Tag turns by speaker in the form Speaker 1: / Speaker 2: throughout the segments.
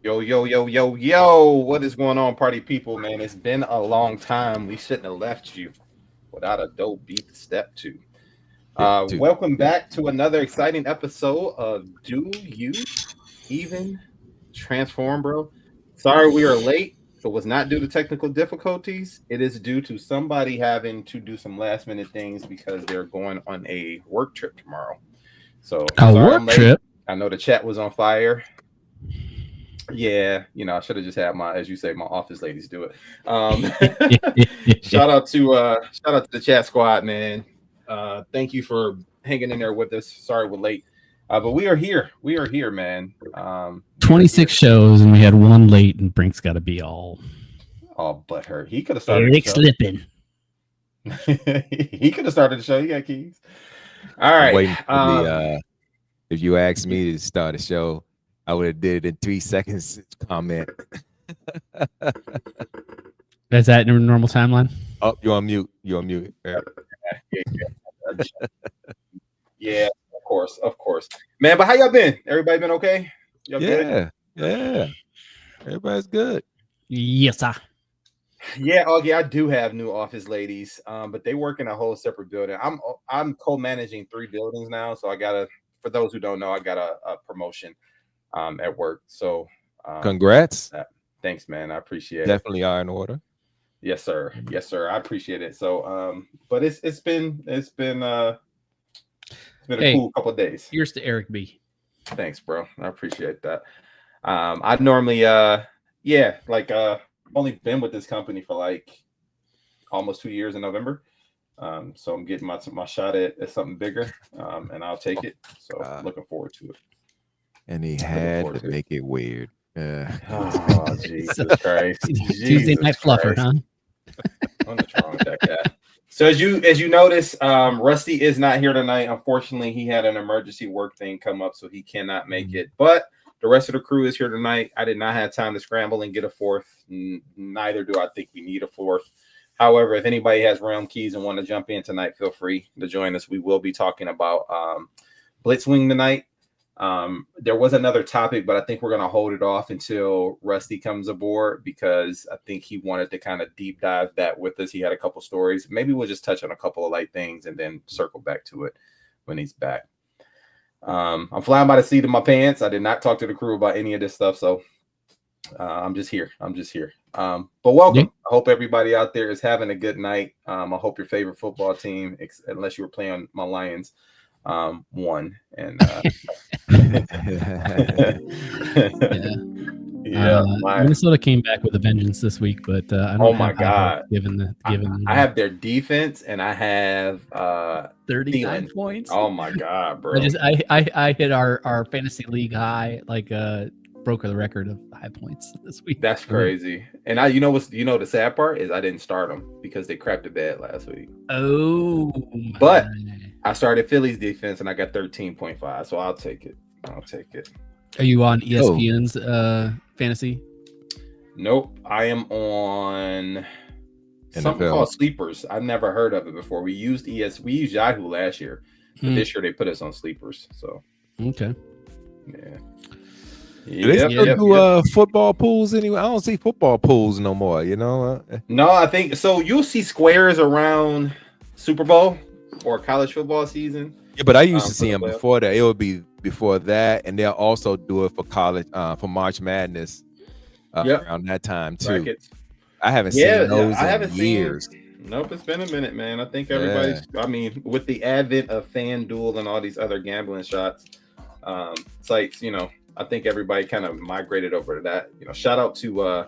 Speaker 1: Yo, yo, yo, yo, yo. What is going on, party people, man? It's been a long time. We shouldn't have left you without a dope beat to step to. Welcome back to another exciting episode of Do You Even Transform, bro? Sorry we are late. It was not due to technical difficulties. It is due to somebody having to do some last minute things because they're going on a work trip tomorrow. So
Speaker 2: work trip.
Speaker 1: I know the chat was on fire. Yeah, I should have just had my, as you say, my office ladies do it. Shout out to the chat squad, man. Thank you for hanging in there with us. Sorry we're late, but we are here. We are here, man.
Speaker 2: 26 shows, and we had one late, and Brink's got to be all
Speaker 1: butthurt. He could have started.
Speaker 2: Eric slipping.
Speaker 1: He could have started the show. You got keys. All right.
Speaker 3: Waiting for if you asked me to start a show, I would have did it in 3 seconds. Comment.
Speaker 2: Is that in a normal timeline?
Speaker 3: Oh, you're on mute. You're on mute.
Speaker 1: Yeah, of course, man. But how y'all been? Everybody been okay? Y'all
Speaker 3: good? Yeah. Everybody's good.
Speaker 2: Yes, sir.
Speaker 1: Yeah, okay. I do have new office ladies, but they work in a whole separate building. I'm co-managing 3 buildings now, so I gotta. For those who don't know, I got a promotion at work. So
Speaker 3: congrats.
Speaker 1: Thanks, man. I appreciate it.
Speaker 3: Definitely are in order.
Speaker 1: Yes, sir. I appreciate it. So but it's been a cool couple of days.
Speaker 2: Here's to Eric B.
Speaker 1: Thanks, bro. I appreciate that. I normally only been with this company for like almost 2 years in November. So I'm getting my shot at something bigger, and I'll take it. So looking forward to it.
Speaker 3: And he had to make it weird.
Speaker 1: Oh, Jesus Christ.
Speaker 2: Tuesday night fluffer, huh?
Speaker 1: What's wrong with that guy? So as you notice, Rusty is not here tonight. Unfortunately, he had an emergency work thing come up, so he cannot make it. But the rest of the crew is here tonight. I did not have time to scramble and get a fourth. Neither do I think we need a fourth. However, if anybody has realm keys and want to jump in tonight, feel free to join us. We will be talking about Blitzwing tonight. There was another topic, but I think we're going to hold it off until Rusty comes aboard because I think he wanted to kind of deep dive that with us. He had a couple stories. Maybe we'll just touch on a couple of light things and then circle back to it when he's back. I'm flying by the seat of my pants. I did not talk to the crew about any of this stuff, so I'm just here. But welcome. Yeah. I hope everybody out there is having a good night. I hope your favorite football team, unless you were playing my Lions, won. And
Speaker 2: Minnesota came back with a vengeance this week, but I don't.
Speaker 1: Oh my God!
Speaker 2: Given
Speaker 1: I have their defense, and I have
Speaker 2: 39 points.
Speaker 1: Oh my God, bro!
Speaker 2: I hit our fantasy league high, broke the record of high points this week.
Speaker 1: That's crazy. And the sad part is I didn't start them because they crapped the bed last week.
Speaker 2: Oh,
Speaker 1: but I started Philly's defense and I got 13.5, so I'll take it.
Speaker 2: Are you on ESPN's fantasy?
Speaker 1: Nope, I am on something called Sleepers. I've never heard of it before. We used Yahoo last year, but this year they put us on Sleepers. So
Speaker 2: okay,
Speaker 1: yeah.
Speaker 3: Do they still do football pools anyway? I don't see football pools no more,
Speaker 1: No, I think so. You'll see squares around Super Bowl or college football season.
Speaker 3: Yeah, but I used to see them before that. It would be before that, and they'll also do it for college, for March Madness around that time too. Brackets. I haven't seen those in years.
Speaker 1: Nope, it's been a minute, man. I think everybody's. Yeah. I mean, with the advent of FanDuel and all these other gambling shots, sites, I think everybody kind of migrated over to that. Shout out to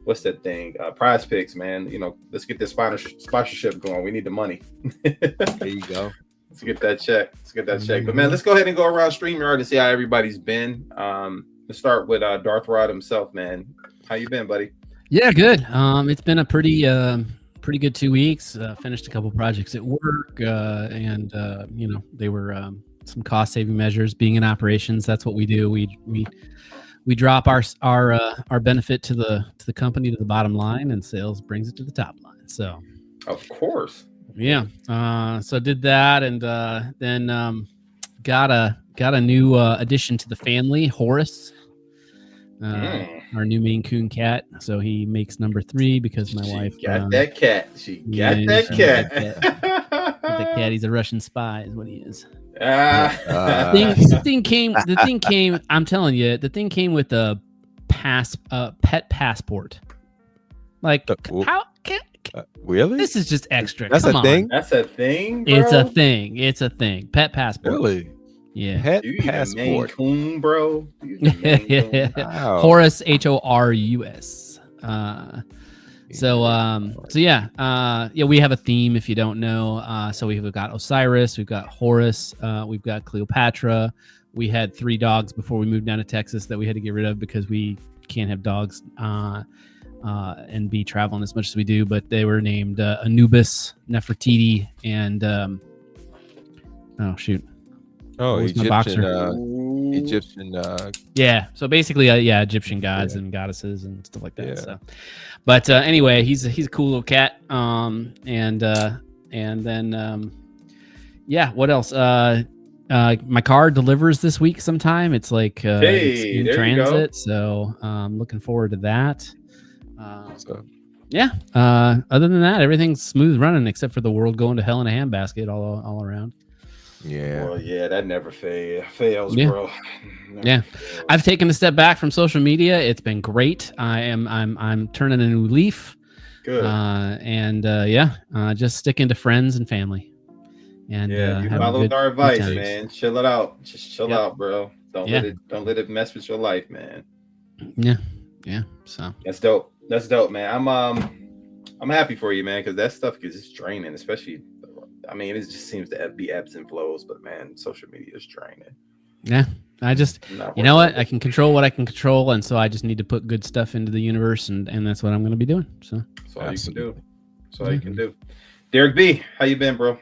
Speaker 1: what's that thing? Prize Picks, man. Let's get this sponsorship going. We need the money.
Speaker 3: There you go.
Speaker 1: Let's get that check. But man, let's go ahead and go around StreamYard and see how everybody's been. Let's start with Darth Rod himself, man. How you been, buddy?
Speaker 2: Yeah, good. It's been a pretty good 2 weeks. Finished a couple projects at work, and they were some cost saving measures. Being in operations, that's what we do. We drop our benefit to the company to the bottom line, and sales brings it to the top line. So,
Speaker 1: of course,
Speaker 2: yeah. So did that, and then got a new addition to the family, Horace. our new Maine Coon cat. So he makes number 3 because my wife
Speaker 1: got that cat. She got that cat.
Speaker 2: The cat. He's a Russian spy, is what he is.
Speaker 1: The
Speaker 2: thing came. I'm telling you, the thing came with a pet passport. Like how can
Speaker 3: really?
Speaker 2: This is just extra.
Speaker 3: That's
Speaker 2: Come
Speaker 3: a thing.
Speaker 2: on.
Speaker 1: That's a thing. Bro?
Speaker 2: It's a thing. Pet passport.
Speaker 3: Really?
Speaker 2: Yeah.
Speaker 3: Pet
Speaker 1: passport.
Speaker 3: Maine
Speaker 1: Coon, bro.
Speaker 3: Wow.
Speaker 2: Horus, Horus. So yeah, we have a theme if you don't know. So we've got Osiris, we've got Horus, we've got Cleopatra. We had 3 dogs before we moved down to Texas that we had to get rid of because we can't have dogs and be traveling as much as we do. But they were named Anubis, Nefertiti, and
Speaker 3: Egyptian.
Speaker 2: Yeah. So basically, Egyptian gods and goddesses and stuff like that. Yeah. So, but anyway, he's a cool little cat. And then what else? My car delivers this week sometime. It's like it's in transit, so looking forward to that. Other than that, everything's smooth running except for the world going to hell in a handbasket all around.
Speaker 1: Yeah. Well, yeah, that never fails, bro.
Speaker 2: Never fails. I've taken a step back from social media. It's been great. I'm turning a new leaf.
Speaker 1: Good.
Speaker 2: Just sticking to friends and family. And
Speaker 1: you followed our advice, man. Chill it out. Just chill out, bro. Don't let it mess with your life, man.
Speaker 2: Yeah. So
Speaker 1: that's dope. That's dope, man. I'm happy for you, man, because that stuff is just draining, especially. I mean, it just seems to be ebbs and flows, but man, social media is draining.
Speaker 2: Yeah, I just, you know what? I can control what I can control, and so I just need to put good stuff into the universe, and that's what I'm going to be doing. So
Speaker 1: that's all you can do. That's all you can do. Derek B, how you been, bro?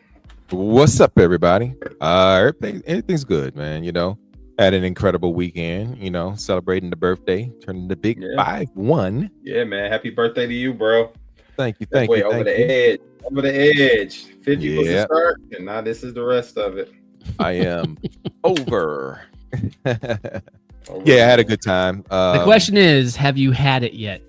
Speaker 3: What's up, everybody? Everything's good, man. You know, had an incredible weekend. You know, celebrating the birthday, turning the big 5-1.
Speaker 1: Yeah, man. Happy birthday to you, bro.
Speaker 3: Thank you. Over
Speaker 1: the edge. 50 was the start, and now this is the rest of it.
Speaker 3: I am over. I had a good time.
Speaker 2: The question is, have you had it yet?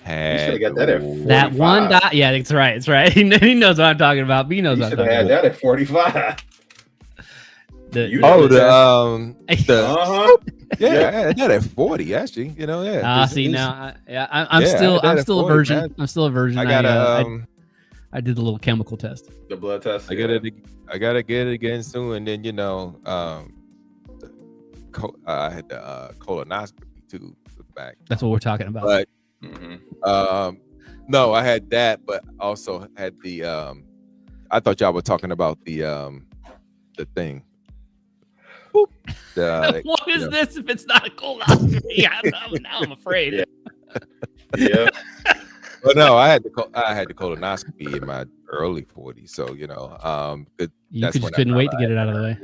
Speaker 1: You should have got that at 45.
Speaker 2: That one dot. Yeah, that's right. It's right. He knows what I'm talking about. He knows what I'm talking about.
Speaker 1: You should have had that at 45.
Speaker 3: I had that at 40 actually. You know,
Speaker 2: I'm still a virgin. Man. I'm still a virgin. I did the little chemical test,
Speaker 1: the blood test.
Speaker 3: I gotta get it again soon, and then I had the colonoscopy too back.
Speaker 2: That's what we're talking about.
Speaker 3: But no, I had that, but also had the I thought y'all were talking about the thing.
Speaker 2: What is this if it's not a colonoscopy? Now I'm afraid.
Speaker 1: Yeah.
Speaker 3: Well, no, I had the colonoscopy in my early 40s, so you just couldn't
Speaker 2: wait to get it out of the way.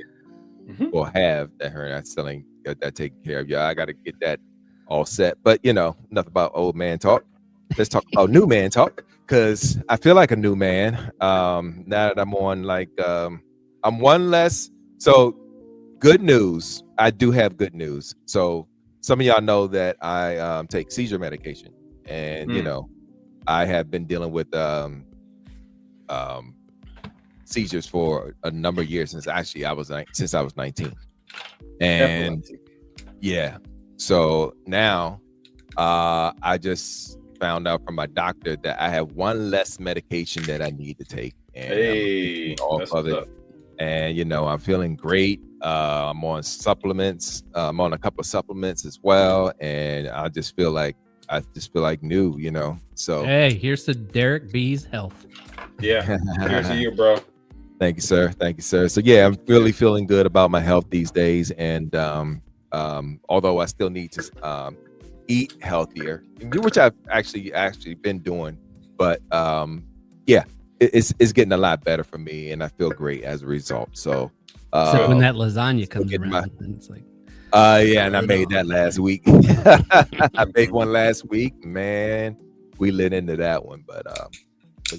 Speaker 3: Or have that her not selling, got that taken care of. I got to get that all set. But enough about old man talk. Let's talk about new man talk, because I feel like a new man now that I'm on. I'm one less. So good news. I do have good news. So some of y'all know that I take seizure medication, and I have been dealing with seizures for a number of years since I was 19, and so now I just found out from my doctor that I have one less medication that I need to take, and off of it. And I'm feeling great. I'm on supplements. I'm on a couple of supplements as well, and I just feel like new. So
Speaker 2: hey, here's to Derek B's health.
Speaker 1: Yeah, here's to you, bro.
Speaker 3: Thank you, sir. So I'm really feeling good about my health these days, and although I still need to eat healthier, which I've actually been doing, but it's getting a lot better for me, and I feel great as a result. So
Speaker 2: when that lasagna comes around, it's like,
Speaker 3: and I made that last week. I made one last week, man. We lit into that one, but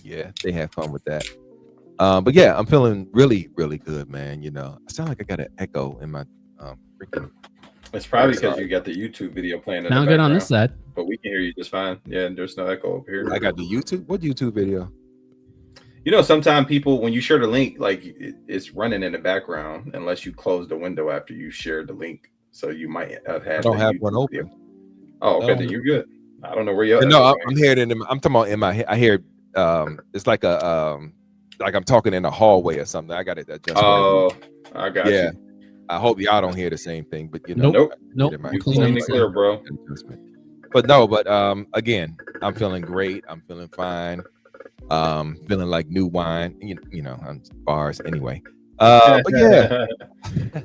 Speaker 3: yeah, they had fun with that. But yeah, I'm feeling really, really good, man. I sound like I got an echo in my freaking
Speaker 1: It's probably because you got the YouTube video playing in
Speaker 2: Now
Speaker 1: the
Speaker 2: good
Speaker 1: background.
Speaker 2: on this side.
Speaker 1: But we can hear you just fine. Yeah, and there's no echo over here.
Speaker 3: I got the YouTube. What YouTube video?
Speaker 1: You know, sometimes people, when you share the link, like it's running in the background unless you close the window after you share the link. So you might have had.
Speaker 3: I don't have
Speaker 1: YouTube
Speaker 3: one open.
Speaker 1: video. Oh, okay, then you're good. I don't know where you're.
Speaker 3: No, I'm hearing it. I'm talking about in my head. I hear it's like a like I'm talking in a hallway or something. I got it adjusted.
Speaker 1: Oh, I got you.
Speaker 3: I hope y'all don't hear the same thing, but you know,
Speaker 2: Nope.
Speaker 1: You clean and clear, bro.
Speaker 3: But again, I'm feeling great. I'm feeling fine. Feeling like new wine. You know, I'm bars anyway. But yeah.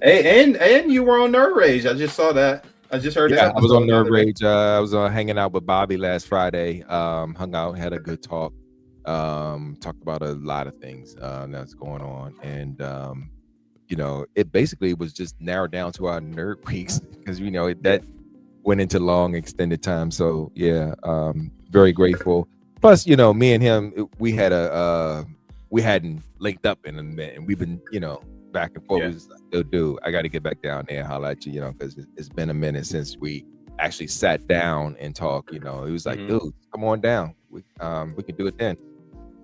Speaker 1: Hey, and you were on Nerd Rage. I just saw that. I just heard that.
Speaker 3: I was on Nerd Rage. I was hanging out with Bobby last Friday. Hung out, had a good talk. Talked about a lot of things that's going on, and you know, it basically was just narrowed down to our nerd weeks because you know that went into long extended time. So yeah, very grateful. Plus, you know, me and him, we hadn't linked up in a minute, and we've been, you know, back and forth. Yeah. Still do. I got to get back down there and holler at you, you know, because it's been a minute since we actually sat down and talked. You know, he was like, dude, come on down. We can do it then.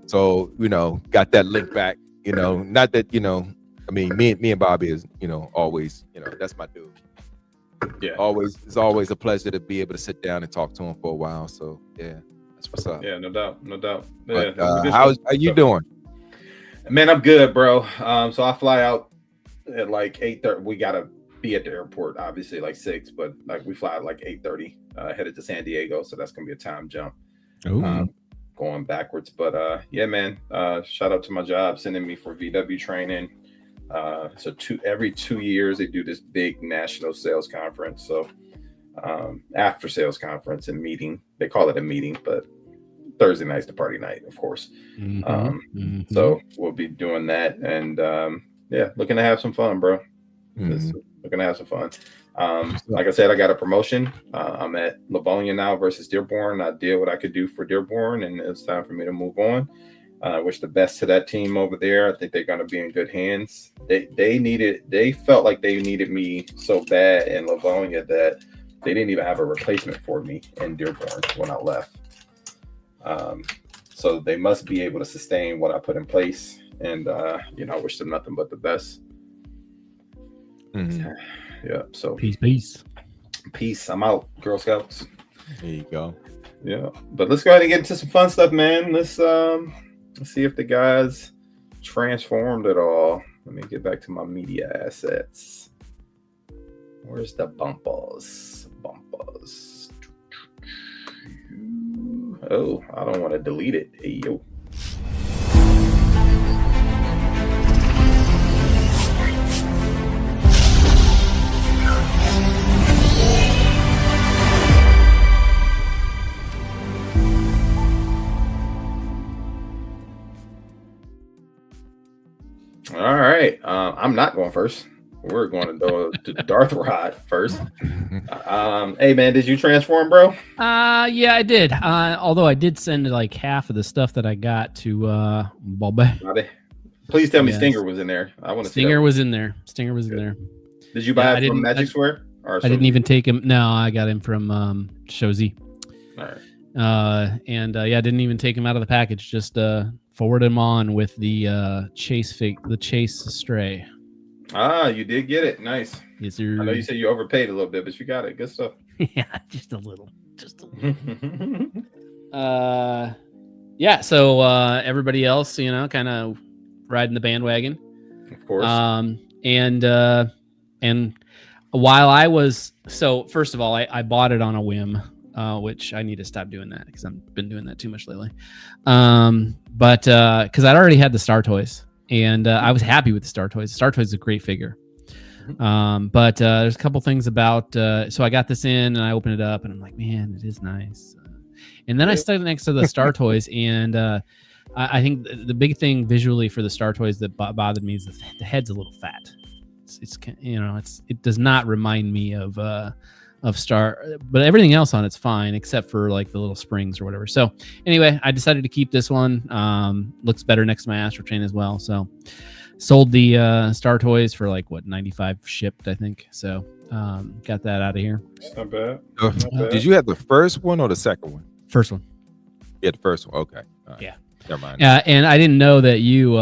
Speaker 3: So, you know, got that link back. You know, not that, you know, I mean, me and Bobby is, you know, always, you know, that's my dude. Yeah. It's always a pleasure to be able to sit down and talk to him for a while. So yeah, that's what's up.
Speaker 1: Yeah, no doubt.
Speaker 3: But,
Speaker 1: yeah,
Speaker 3: how you doing?
Speaker 1: Man, I'm good, bro. So I fly out at like 8:30. We gotta be at the airport, obviously, like 6, but like we fly at like 8:30, headed to San Diego. So that's gonna be a time jump. Going backwards. But yeah, man. Shout out to my job sending me for VW training. So every 2 years they do this big national sales conference. So after sales conference and meeting, they call it a meeting, but Thursday night's the party night, of course. So we'll be doing that, and yeah, looking to have some fun, bro. Looking to have some fun. Like I said, I got a promotion. I'm at Livonia now versus Dearborn. I did what I could do for Dearborn, and it's time for me to move on. I wish the best to that team over there. I think they're going to be in good hands. They felt like they needed me so bad in Livonia that they didn't even have a replacement for me in Dearborn when I left. So they must be able to sustain what I put in place, and you know, I wish them nothing but the best. Yeah. So peace. I'm out, Girl Scouts.
Speaker 3: There you go.
Speaker 1: Yeah, but let's go ahead and get into some fun stuff, man. Let's see if the guys transformed at all. Let me get back to my media assets. Where's the bumpers? Oh, I don't want to delete it. Hey, yo. All right. I'm not going first. We're going to go to Darth Rod first. Hey man, did you transform, bro?
Speaker 2: Yeah, I did. Although I did send like half of the stuff that I got to Bobby.
Speaker 1: Please tell me Stinger was in there. I want to.
Speaker 2: Stinger was in there. Stinger was in there.
Speaker 1: Did you buy it from Magic Square?
Speaker 2: I didn't even take him. No, I got him from Shozy.
Speaker 1: All right.
Speaker 2: And yeah, I didn't even take him out of the package. Just forward him on with the Chase Stray. Ah,
Speaker 1: you did get it. Nice.
Speaker 2: Yes, sir.
Speaker 1: I know you said you overpaid a little bit, but you got it. Good stuff.
Speaker 2: Yeah, just a little. Yeah. So everybody else, you know, kind of riding the bandwagon.
Speaker 1: Of course.
Speaker 2: And while I was first of all, I bought it on a whim. Which I need to stop doing that because I've been doing that too much lately. But because I'd already had the Star Toys, and I was happy with the Star Toys. Star Toys is a great figure. But there's a couple things about, so I got this in and I opened it up and I'm like, man, it is nice. And then I stuck it next to the Star Toys, and I think the big thing visually for the Star Toys that bothered me is the head's a little fat. It's you know, it does not remind me of Star, but everything else on it's fine except for like the little springs or whatever. So anyway, I decided to keep this one. Looks better next to my Astro Chain as well. So sold the Star Toys for like what 95 shipped, I think. So got that out of here.
Speaker 1: It's not bad.
Speaker 3: Did you have the first one or the second one?
Speaker 2: First one.
Speaker 3: Yeah, the first one. Okay. All right.
Speaker 2: Yeah.
Speaker 3: Never mind.
Speaker 2: And I didn't know that you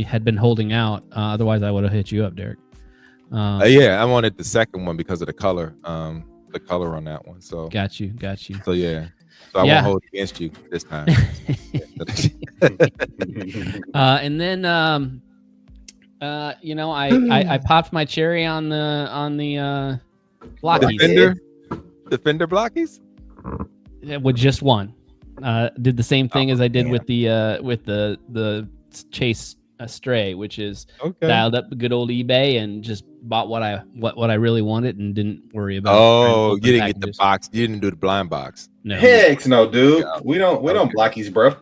Speaker 2: had been holding out. Otherwise, I would have hit you up, Derek.
Speaker 3: Yeah, I wanted the second one because of the color. The color on that one. So
Speaker 2: got you.
Speaker 3: So yeah. So I won't hold against you this time.
Speaker 2: And then I popped my cherry on the blockies.
Speaker 3: Defender blockies?
Speaker 2: With just one. Did the same thing as I did with the Chase Stray, which is dialed up a good old eBay and just bought what I really wanted and didn't worry about.
Speaker 3: Oh, you didn't get the box. You didn't do the blind box.
Speaker 2: No.
Speaker 1: Heck no, dude. We don't blockies, bro.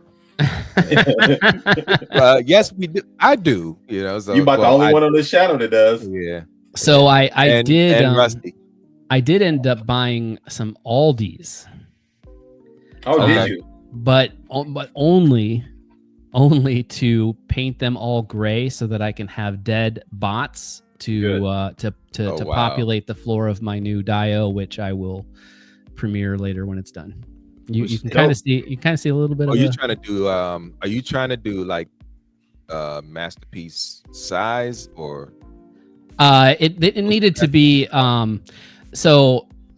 Speaker 3: Yes, we do. I do. You know, so
Speaker 1: you about the only one on this channel that does.
Speaker 3: Yeah.
Speaker 2: So I did.
Speaker 3: And Rusty.
Speaker 2: I did end up buying some Aldis.
Speaker 1: Oh, did you?
Speaker 2: But only to paint them all gray so that I can have dead bots to populate the floor of my new Dio, which I will premiere later when it's done. You can kind of see a little bit. Are you
Speaker 3: trying to do like masterpiece size or?
Speaker 2: It needed to be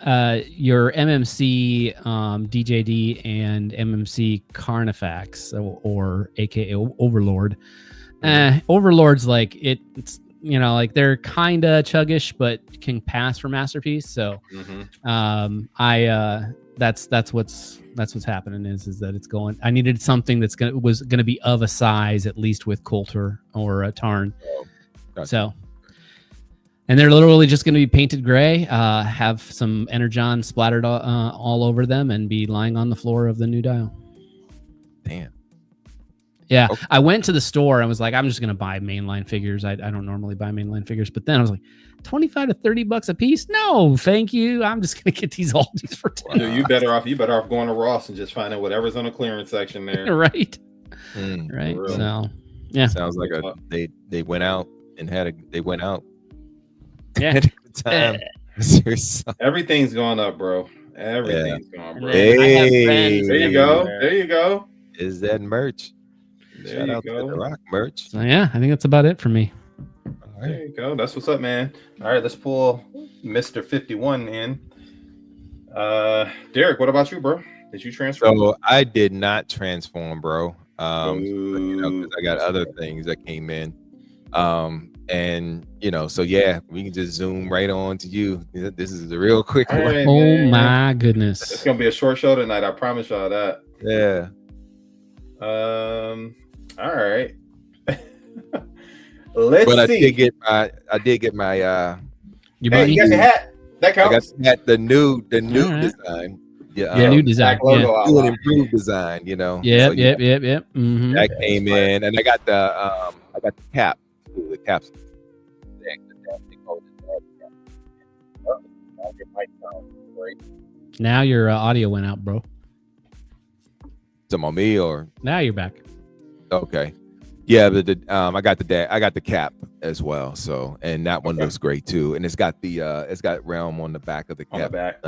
Speaker 2: your MMC DJD and MMC Carnifax or aka Overlord. Overlord's like it's like they're kind of chuggish but can pass for masterpiece. So that's what's happening is that it's going. I needed something was gonna be of a size at least with Coulter or a Tarn.
Speaker 3: Gotcha.
Speaker 2: So. And they're literally just going to be painted gray, have some Energon splattered all over them, and be lying on the floor of the new dial.
Speaker 3: Damn.
Speaker 2: Yeah,
Speaker 3: okay.
Speaker 2: I went to the store and was like, I'm just going to buy mainline figures. I don't normally buy mainline figures. But then I was like, $25 to $30 a piece? No, thank you. I'm just going to get these Aldis for $10.
Speaker 1: Dude, you better off going to Ross and just finding whatever's on the clearance section there.
Speaker 2: Right. Right. So, yeah.
Speaker 3: Sounds like they went out and they went out.
Speaker 2: Yeah.
Speaker 3: Time.
Speaker 1: Everything's going up, bro. Everything's going, bro.
Speaker 3: Hey,
Speaker 1: there you go. There you go.
Speaker 3: Is that merch?
Speaker 1: There
Speaker 3: Shout
Speaker 1: you
Speaker 3: out
Speaker 1: go.
Speaker 3: to the Rock merch.
Speaker 2: So yeah, I think that's about it for me.
Speaker 3: All right.
Speaker 1: There you go. That's what's up, man. All right, let's pull Mr. 51 in. Derek, what about you, bro? Did you transform?
Speaker 3: So I did not transform, bro. 'Cause I got other things that came in. And so yeah, we can just zoom right on to you. This is a real quick one.
Speaker 1: Right,
Speaker 2: oh my goodness,
Speaker 1: it's gonna be a short show tonight. I promise y'all that.
Speaker 3: Yeah.
Speaker 1: All right. Let's see.
Speaker 3: I did get my
Speaker 1: you got your hat. That counts.
Speaker 3: I got the new
Speaker 2: right.
Speaker 3: design.
Speaker 2: Yeah, new design.
Speaker 3: New and improved design.
Speaker 2: Yep.
Speaker 3: Mm-hmm. That came in, and I got the cap. The caps.
Speaker 2: Now your audio went out, bro.
Speaker 3: Some on me or
Speaker 2: now you're back.
Speaker 3: Okay. Yeah, but I got the cap as well. So and that one looks great too. And it's got Realm on the back of the cap.
Speaker 1: On the back.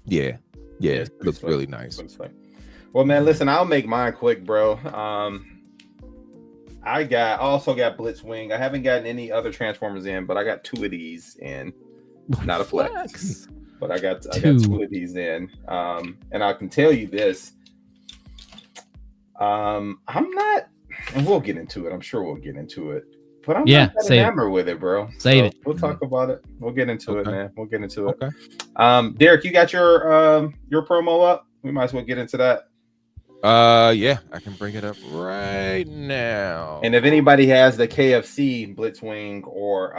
Speaker 3: Yeah, it looks really nice.
Speaker 1: Well, man, listen, I'll make mine quick, bro. I also got Blitzwing. I haven't gotten any other Transformers in, but I got 2 of these in. Not a flex. But I got 2 of these in. And I can tell you this. I'm not, and we'll get into it. I'm sure we'll get into it. But I'm not that enamored with it, bro.
Speaker 2: Save it.
Speaker 1: We'll talk about it. We'll get into it, man. We'll get into it.
Speaker 3: Okay.
Speaker 1: Derek, you got your promo up? We might as well get into that.
Speaker 3: Yeah, I can bring it up right now.
Speaker 1: And if anybody has the KFC Blitzwing or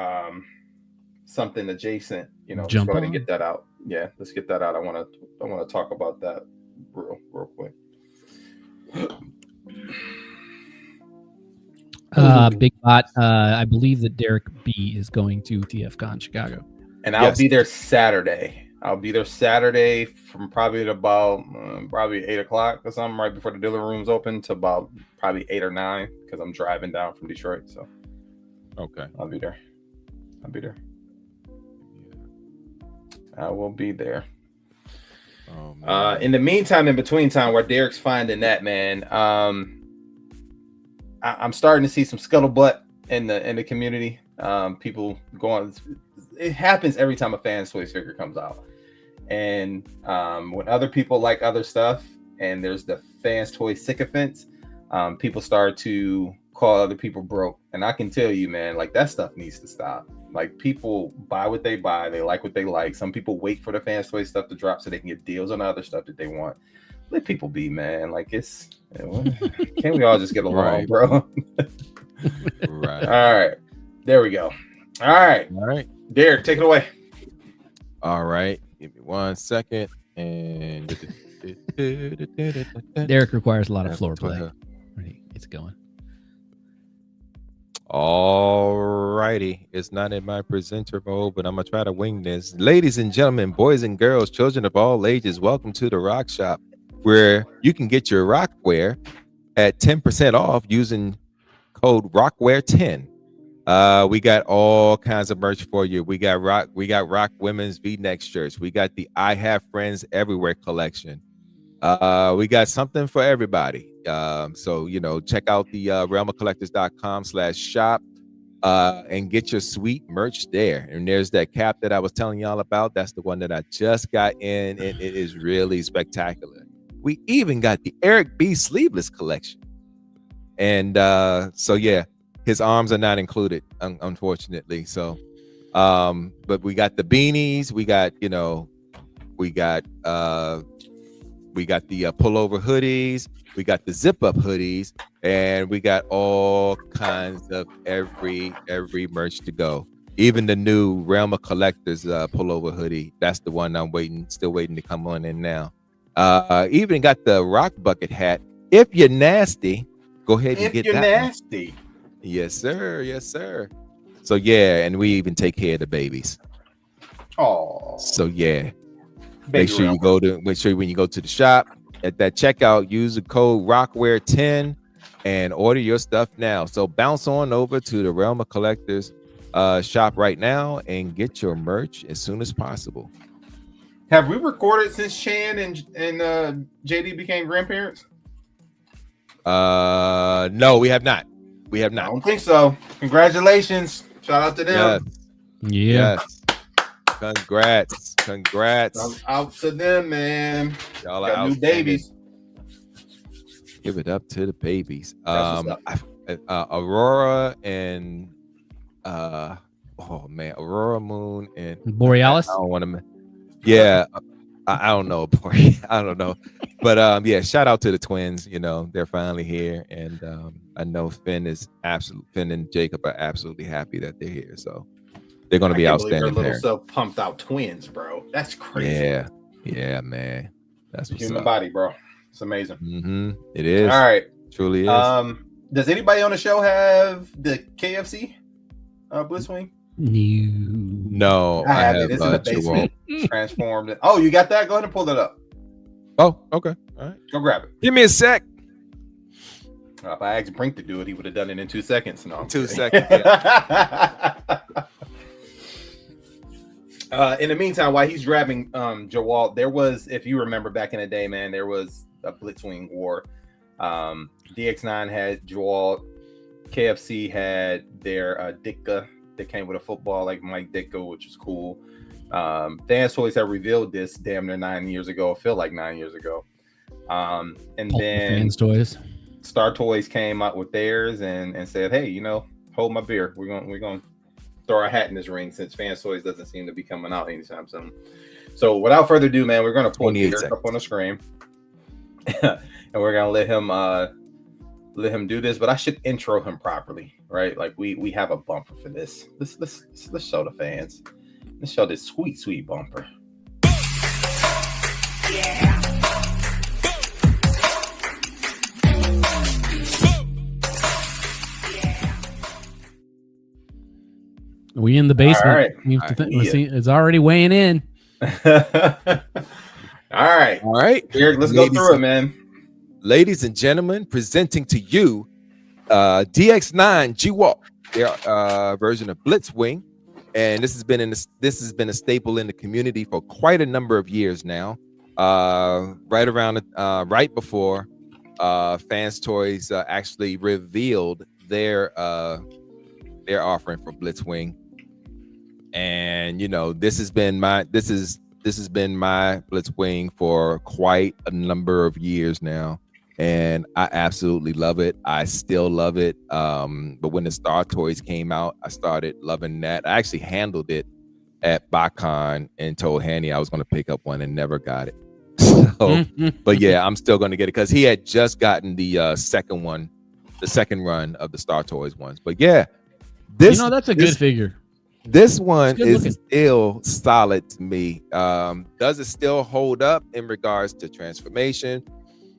Speaker 1: something adjacent, let's go ahead and get that out. Yeah, let's get that out. I want to talk about that real quick.
Speaker 2: Big Bot, I believe that Derek B is going to TFCon Chicago.
Speaker 1: And I'll be there Saturday. I'll be there Saturday from probably about 8 o'clock or something, right before the dealer rooms open, to about probably 8 or 9, because I'm driving down from Detroit. So
Speaker 3: Okay.
Speaker 1: I'll be there. I will be there.
Speaker 3: Oh, man.
Speaker 1: In the meantime, in between time, where Derek's finding that, man, I'm starting to see some scuttlebutt in the community. People going. It happens every time a Fans Toys figure comes out, and when other people like other stuff, and there's the Fans Toys sycophants, people start to call other people broke. And I can tell you, man, like, that stuff needs to stop. Like, people buy what they buy, they like what they like. Some people wait for the Fans Toys stuff to drop so they can get deals on the other stuff that they want. Let people be, man. Like, it's can't we all just get along,
Speaker 3: Right.
Speaker 1: bro?
Speaker 3: Right.
Speaker 1: All right, there we go. All right, Derek, take it away.
Speaker 3: All right. Give me 1 second. And
Speaker 2: Derek requires a lot of floor play. Right, it's going.
Speaker 3: All righty. It's not in my presenter mode, but I'm going to try to wing this. Ladies and gentlemen, boys and girls, children of all ages, welcome to the Rock Shop, where you can get your Rockwear at 10% off using code Rockwear10. We got all kinds of merch for you. We got Rock women's V-neck shirts. We got the I Have Friends Everywhere collection. We got something for everybody. So, check out the realmofcollectors.com/shop and get your sweet merch there. And there's that cap that I was telling y'all about. That's the one that I just got in, and it is really spectacular. We even got the Eric B sleeveless collection. And so, yeah, his arms are not included, unfortunately. So, but we got the beanies. We got the pullover hoodies. We got the zip up hoodies, and we got all kinds of every merch to go. Even the new Realm of Collectors pullover hoodie. That's the one I'm still waiting to come on in now. Even got the Rock Bucket hat. If you're nasty, go ahead and get that. If you're
Speaker 1: nasty.
Speaker 3: Yes, sir. Yes, sir. So yeah, and we even take care of the babies.
Speaker 1: Oh.
Speaker 3: So yeah. Make sure when you go to the shop, at that checkout, use the code Rockwear10 and order your stuff now. So bounce on over to the Realm of Collectors shop right now and get your merch as soon as possible.
Speaker 1: Have we recorded since Chan and JD became grandparents?
Speaker 3: No, we have not.
Speaker 1: I don't think so. Congratulations. Shout out to them.
Speaker 2: Yes.
Speaker 3: Congrats.
Speaker 1: I'm out to them, man.
Speaker 3: Y'all
Speaker 1: got new babies.
Speaker 3: Give it up to the babies. Aurora and Aurora Moon and
Speaker 2: Borealis.
Speaker 3: I don't want to. Yeah, I don't know. I don't know. But yeah, shout out to the twins. They're finally here, and I know Finn and Jacob are absolutely happy that they're here. So they're going to be outstanding.
Speaker 1: Little self-pumped out twins, bro. That's crazy.
Speaker 3: Yeah, man. That's what's
Speaker 1: human
Speaker 3: up.
Speaker 1: Body, bro. It's amazing.
Speaker 3: Mm-hmm. It is.
Speaker 1: All right,
Speaker 3: truly is.
Speaker 1: Does anybody on the show have the KFC Blitzwing?
Speaker 3: No.
Speaker 1: I have it. It's in the basement. Transformed. Oh, you got that? Go ahead and pull that up.
Speaker 3: Oh, okay. All right.
Speaker 1: Go grab it.
Speaker 3: Give me a sec.
Speaker 1: If I asked Brink to do it, he would have done it in 2 seconds. No,
Speaker 3: 2 seconds. Yeah.
Speaker 1: In the meantime, while he's grabbing Jawal, there was, if you remember back in the day, man, there was a Blitzwing war. DX9 had Jawal, KFC had their Ditka that came with a football like Mike Ditka, which is cool. Fans Toys have revealed this damn near 9 years ago. I feel like 9 years ago. And then
Speaker 2: Fans Toys.
Speaker 1: Star Toys came out with theirs and said, hey, hold my beer. We're gonna throw our hat in this ring since Fans Toys doesn't seem to be coming out anytime soon. So without further ado, man, we're gonna pull Derek up on the screen, and we're gonna let him do this. But I should intro him properly, right? Like we have a bumper for this. Let's show the fans. Let's show this sweet bumper. Yeah.
Speaker 2: We in the basement.
Speaker 1: All right.
Speaker 2: It's already weighing in.
Speaker 1: right.
Speaker 3: All right.
Speaker 1: Eric, let's go through it, man.
Speaker 3: Ladies and gentlemen, presenting to you DX9 G-Walk, their version of Blitzwing. And this has been a staple in the community for quite a number of years now. Right before Fans Toys actually revealed their offering for Blitzwing. And this has been my Blitzwing for quite a number of years now, and I absolutely love it. I still love it. But when the Star Toys came out, I started loving that. I actually handled it at BotCon and told Hanny I was going to pick up one and never got it. So, but yeah, I'm still going to get it because he had just gotten the second run of the Star Toys ones. But yeah,
Speaker 2: that's a good figure.
Speaker 3: This one is still solid to me. Does it still hold up in regards to transformation?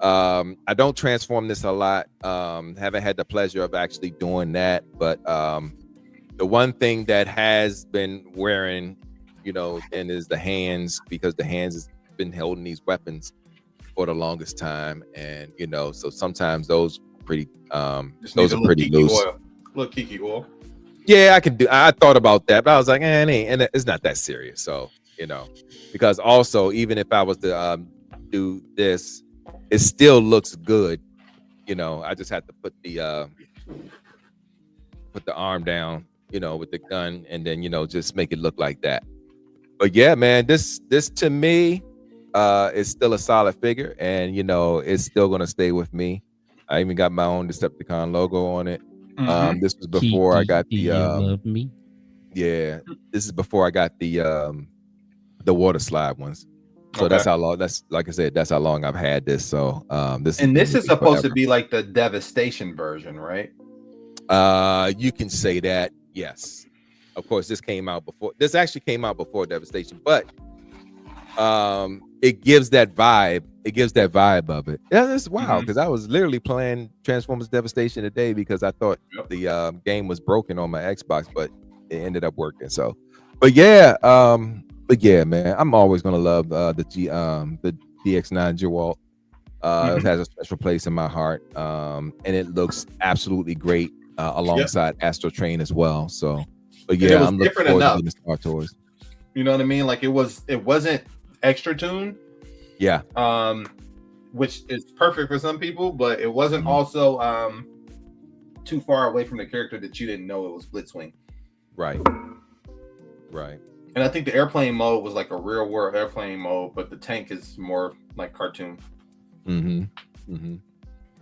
Speaker 3: I don't transform this a lot. Haven't had the pleasure of actually doing that. But the one thing that has been wearing, and is the hands, because the hands has been holding these weapons for the longest time. And, so sometimes those pretty those are pretty loose.
Speaker 1: Look, Kiki oil.
Speaker 3: Yeah, I thought about that, but I was like, it's not that serious. So, because also, even if I was to do this, it still looks good. I just have to put the arm down, with the gun, and then, just make it look like that. But yeah, man, this to me is still a solid figure, and, it's still going to stay with me. I even got my own Decepticon logo on it. This was before I got the
Speaker 2: love me.
Speaker 3: Yeah, this is before I got the water slide ones. So that's how long. That's, like I said, that's how long I've had this. So this is
Speaker 1: supposed to be like the Devastation version, right?
Speaker 3: You can say that. Yes, of course. This actually came out before Devastation, but it gives that vibe. It gives that vibe of it. Yeah, that's wild, because I was literally playing Transformers Devastation today because I thought the game was broken on my Xbox, but it ended up working. So, but yeah, man, I'm always gonna love the DX9 G-Walk. It has a special place in my heart, and it looks absolutely great alongside Astro Train as well. So, but yeah, I'm looking forward to the Star Tours.
Speaker 1: You know what I mean? Like it wasn't extra tuned.
Speaker 3: Yeah.
Speaker 1: Which is perfect for some people, but it wasn't also too far away from the character that you didn't know it was Blitzwing.
Speaker 3: Right.
Speaker 1: And I think the airplane mode was like a real world airplane mode, but the tank is more like cartoon. All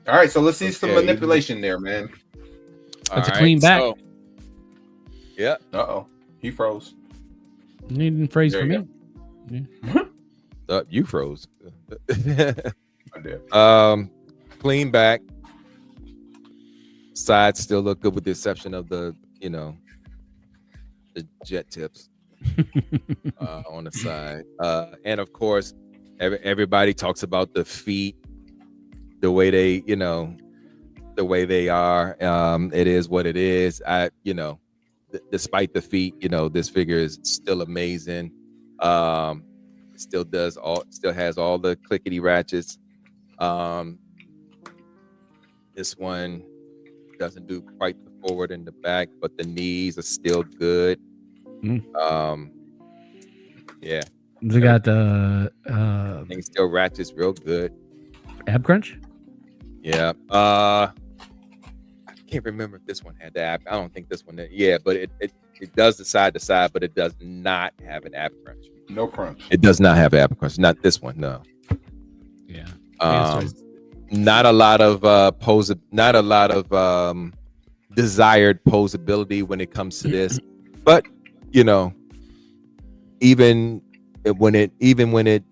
Speaker 1: right, so let's see some manipulation there, man.
Speaker 2: That's a clean back.
Speaker 3: So, yeah.
Speaker 1: He froze.
Speaker 2: You didn't freeze for me. Yeah.
Speaker 3: You froze.
Speaker 1: I did.
Speaker 3: Clean back. Sides still look good with the exception of the jet tips on the side. And of course, everybody talks about the feet, the way they, the way they are. It is what it is. Despite the feet, this figure is still amazing. Still has all the clickety ratchets. This one doesn't do quite the forward and the back, but the knees are still good. Yeah,
Speaker 2: they got
Speaker 3: things still ratchets real good.
Speaker 2: Ab crunch.
Speaker 3: Yeah. I can't remember if this one had the ab. I don't think this one did. Yeah, but it does the side to side, but it does not have an ab crunch.
Speaker 1: No crunch.
Speaker 3: It does not have ab crunch. Not this one. No.
Speaker 2: Yeah.
Speaker 3: Not a lot of desired posability when it comes to this, but even when it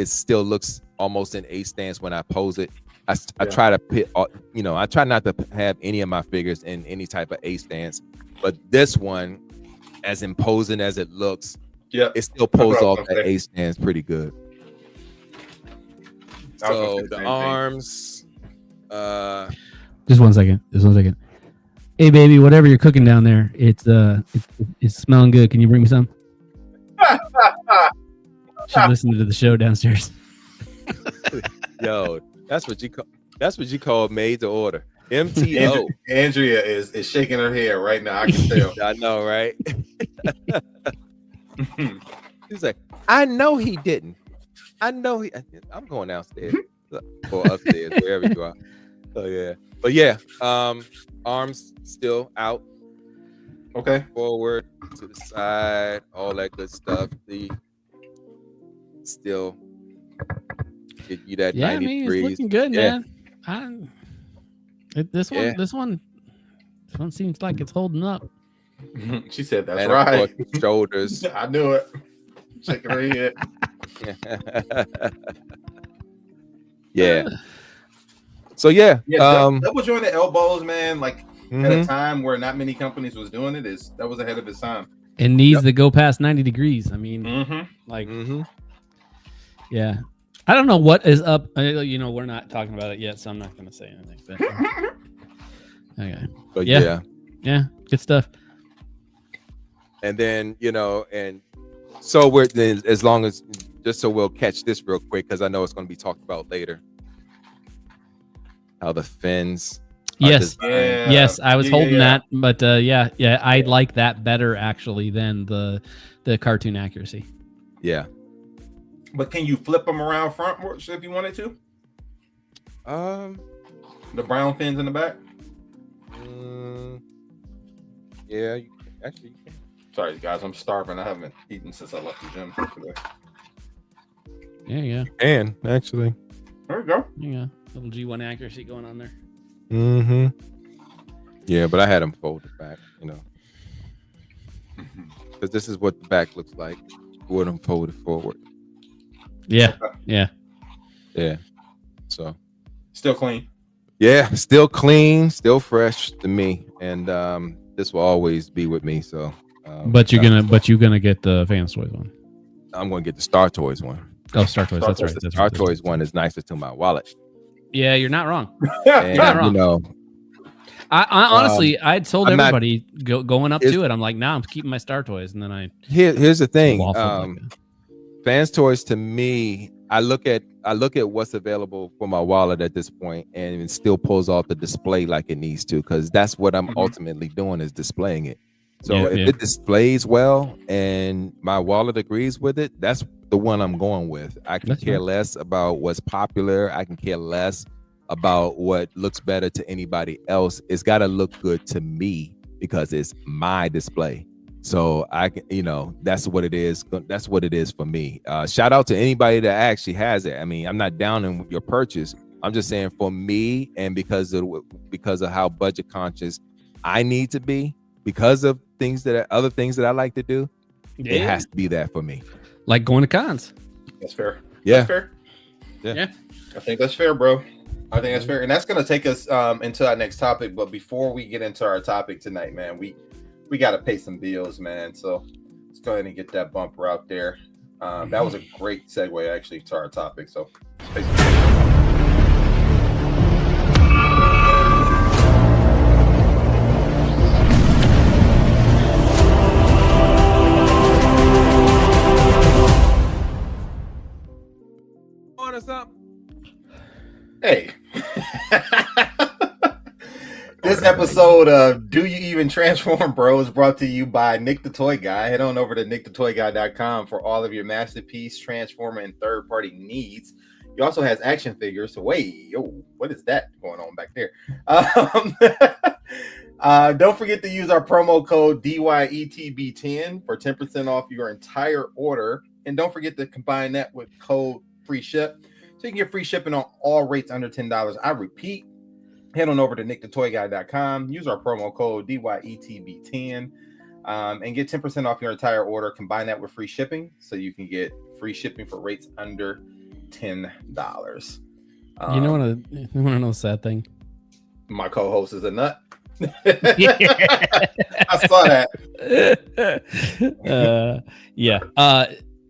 Speaker 3: still looks almost in A stance when I pose it. I try to pit, I try not to have any of my figures in any type of A stance, but this one, as imposing as it looks, it still pulls off that A stance pretty good. So the arms,
Speaker 2: just one second. Hey baby, whatever you're cooking down there, it's smelling good. Can you bring me some? should listen to the show downstairs.
Speaker 3: Yo, that's what you call made to order. MTO.
Speaker 1: Andrea is shaking her head right now. I can tell.
Speaker 3: I know, right? He's like, I know he didn't. I'm going downstairs or upstairs, wherever you are. So yeah, but yeah, arms still out.
Speaker 1: Okay.
Speaker 3: Forward to the side, all that good stuff. The still get you that 90 degrees.
Speaker 2: It's looking good, man. This one seems like it's holding up.
Speaker 1: She said that's
Speaker 3: and
Speaker 1: right.
Speaker 3: Of course, shoulders.
Speaker 1: I knew it. Shaking her head.
Speaker 3: Yeah. So yeah,
Speaker 1: double jointed elbows, man. Like at a time where not many companies was doing it, that was ahead of its time.
Speaker 2: And knees that go past 90 degrees. I mean, yeah. I don't know what is up. We're not talking about it yet, so I'm not going to say anything. But okay.
Speaker 3: But
Speaker 2: yeah, good stuff.
Speaker 3: And then and so we're as long as just so we'll catch this real quick because I know it's going to be talked about later. How the fins.
Speaker 2: Yes, I was holding that, but I like that better actually than the cartoon accuracy.
Speaker 3: Yeah.
Speaker 1: But can you flip them around frontwards if you wanted to? The brown fins in the back.
Speaker 3: Yeah, you can.
Speaker 1: Sorry, guys, I'm starving. I haven't eaten since I left the gym today.
Speaker 2: Yeah.
Speaker 3: And actually,
Speaker 1: there we go.
Speaker 2: Yeah, little G1 accuracy going on there.
Speaker 3: Yeah, but I had them folded back, because this is what the back looks like with them folded forward.
Speaker 2: Yeah.
Speaker 3: So
Speaker 1: still clean.
Speaker 3: Yeah, still clean, still fresh to me, and this will always be with me. So,
Speaker 2: but you're gonna get the Fans Toys one.
Speaker 3: I'm gonna get the Star Toys one.
Speaker 2: Oh, Star Toys. That's right.
Speaker 3: The Star Toys one is nicer to my wallet.
Speaker 2: Yeah, you're not wrong.
Speaker 3: And,
Speaker 2: you're not wrong. I honestly, I told everybody going up to it. I'm like, I'm keeping my Star Toys, and then
Speaker 3: here's the thing. Fans Toys to me, I look at what's available for my wallet at this point, and it still pulls off the display like it needs to, because that's what I'm ultimately doing is displaying it. So if it displays well and my wallet agrees with it, that's the one I'm going with. I can care less about what's popular. I can care less about what looks better to anybody else. It's got to look good to me because it's my display. So I can, that's what it is. That's what it is for me. Shout out to anybody that actually has it. I mean, I'm not down in your purchase. I'm just saying for me, and because of how budget conscious I need to be, because of other things that I like to do, it has to be that for me.
Speaker 2: Like going to cons.
Speaker 1: That's fair.
Speaker 3: Yeah.
Speaker 1: That's fair.
Speaker 3: Yeah.
Speaker 1: I think that's fair, bro. I think that's fair. And that's going to take us into our next topic. But before we get into our topic tonight, man, we got to pay some bills, man. So let's go ahead and get that bumper out there. That was a great segue, actually, to our topic. So let's pay some bills.
Speaker 3: Or something.
Speaker 1: Hey. This episode of Do You Even Transform, Bro is brought to you by Nick the Toy Guy. Head on over to nickthetoyguy.com for all of your masterpiece, transformer, and third-party needs. He also has action figures. So what is that going on back there? Don't forget to use our promo code DYETB10 for 10% off your entire order. And don't forget to combine that with code free ship, so you can get free shipping on all rates under $10. I repeat, head on over to nickthetoyguy.com, use our promo code DYETB10, and get 10% off your entire order. Combine that with free shipping, so you can get free shipping for rates under $10.
Speaker 2: You want to know the sad thing? My
Speaker 1: co-host is a nut. I saw that.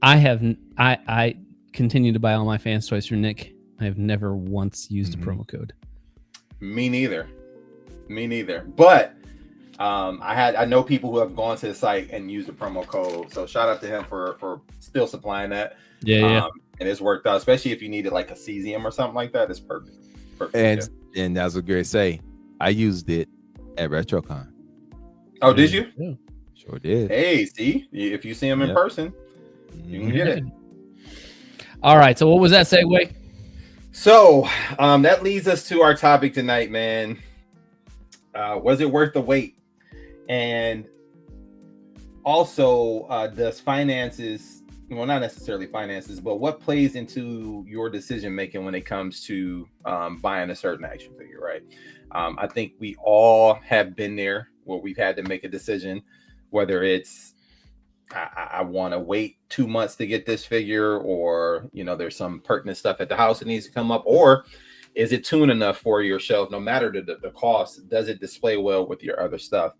Speaker 2: I continue to buy all my Fans Toys through Nick. I have never once used a promo code.
Speaker 1: Me neither. But I know people who have gone to the site and used the promo code. So shout out to him for still supplying that.
Speaker 2: Yeah.
Speaker 1: And it's worked out, especially if you needed like a cesium or something like that. It's perfect.
Speaker 3: And that's what Gary say. I used it at RetroCon.
Speaker 1: Oh, did you?
Speaker 2: Yeah.
Speaker 3: Sure did.
Speaker 1: Hey, see, if you see him in person, you can get it.
Speaker 2: All right. So what was that segue?
Speaker 1: So that leads us to our topic tonight, man. Was it worth the wait? And also, does finances, well, not necessarily finances, but what plays into your decision making when it comes to buying a certain action figure, right? I think we all have been there where we've had to make a decision, whether it's I want to wait 2 months to get this figure, or there's some pertinent stuff at the house that needs to come up, or is it tuned enough for your shelf? No matter the cost, does it display well with your other stuff?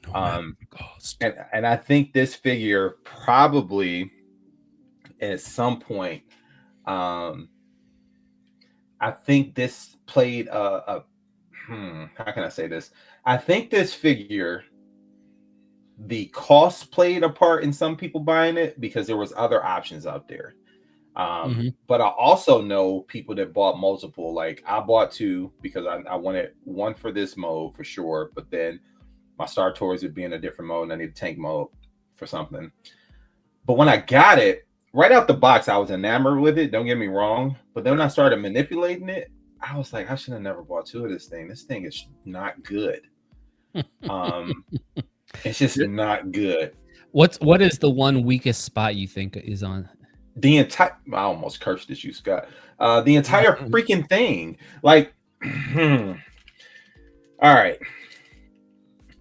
Speaker 2: Cost.
Speaker 1: And I think this figure probably at some point, I think this played how can I say this? I think this figure, the cost played a part in some people buying it because there was other options out there. But I also know people that bought multiple. Like I bought 2 because I wanted one for this mode for sure, but then my Star Tours would be in a different mode and I need a tank mode for something. But when I got it right out the box, I was enamored with it, don't get me wrong, but then when I started manipulating it, I was like, I should have never bought 2 of this thing. This thing is not good. It's just not good.
Speaker 2: What is the one weakest spot you think is on?
Speaker 1: The entire, I almost cursed at you, Scott. The entire freaking thing. Like, all right.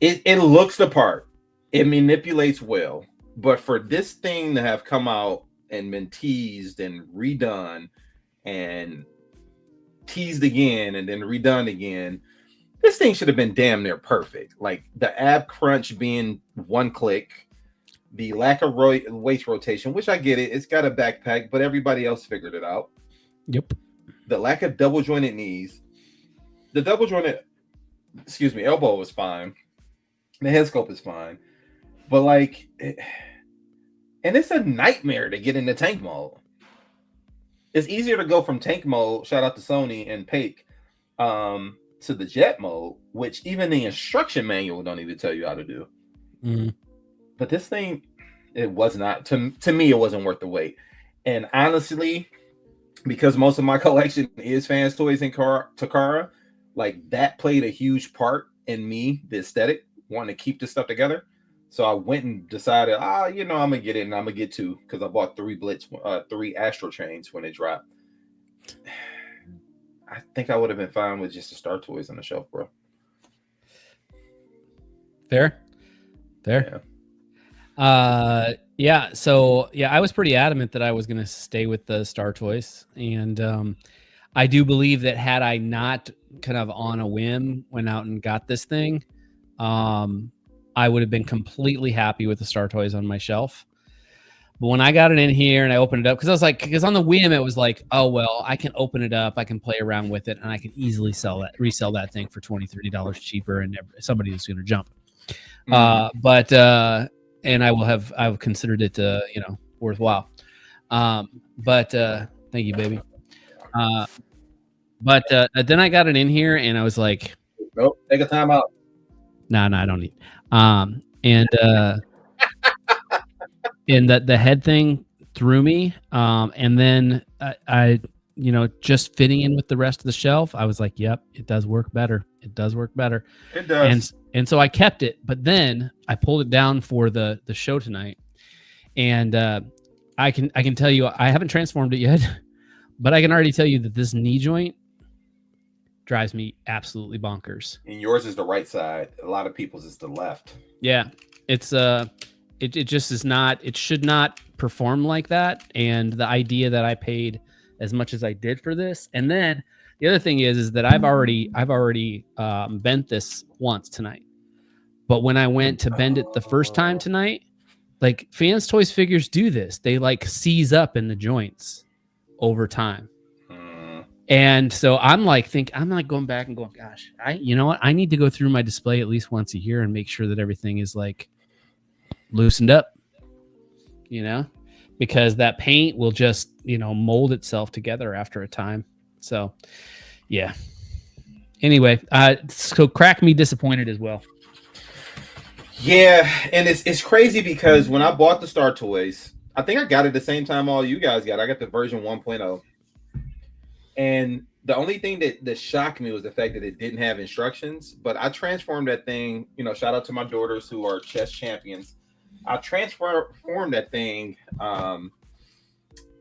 Speaker 1: It looks the part. It manipulates well. But for this thing to have come out and been teased and redone and teased again and then redone again, this thing should have been damn near perfect. Like the ab crunch being one click, the lack of waist rotation, which I get it. It's got a backpack, but everybody else figured it out.
Speaker 2: Yep.
Speaker 1: The lack of double jointed knees. The double jointed, elbow was fine. The head sculpt is fine. But like, and it's a nightmare to get into tank mode. It's easier to go from tank mode, shout out to Sony and Paik, to the jet mode, which even the instruction manual don't even tell you how to do. But this thing, it was not, to me, it wasn't worth the wait. And honestly, because most of my collection is Fans Toys and Takara, like that played a huge part in me, the aesthetic, wanting to keep this stuff together. So I went and decided, I'm gonna get it, and I'm gonna get 2 because I bought 3 Astro Chains when it dropped. I think I would have been fine with just the Star Toys on the shelf, bro.
Speaker 2: Fair. Yeah. So I was pretty adamant that I was going to stay with the Star Toys, and I do believe that had I not kind of on a whim went out and got this thing, I would have been completely happy with the Star Toys on my shelf. But when I got it in here and I opened it up, because on the whim, it was like, oh, well, I can open it up, I can play around with it, and I can easily resell that thing for $20, $30 cheaper, and somebody is going to jump. And I've considered it, worthwhile. But thank you, baby. But then I got it in here and I was like,
Speaker 1: nope, take a time out.
Speaker 2: No, I don't need. And the head thing threw me. And then I just fitting in with the rest of the shelf, I was like, yep, it does work better. It does. And so I kept it, but then I pulled it down for the show tonight. And I can tell you, I haven't transformed it yet, but I can already tell you that this knee joint drives me absolutely bonkers.
Speaker 1: And yours is the right side. A lot of people's is the left.
Speaker 2: Yeah, it's it just is not. It should not perform like that. And the idea that I paid as much as I did for this, and then the other thing is that I've already bent this once tonight. But when I went to bend it the first time tonight, like Fans Toys figures do this, they like seize up in the joints over time. And so I'm like going back and going, gosh, you know what? I need to go through my display at least once a year and make sure that everything is like loosened up, because that paint will just, mold itself together after a time. So yeah. Anyway, so Crack me disappointed as well.
Speaker 1: Yeah, and it's crazy because when I bought the Star Toys, I think I got it the same time all you guys got. I got the version 1.0. And the only thing that shocked me was the fact that it didn't have instructions. But I transformed that thing, shout out to my daughters who are chess champions. I transformed that thing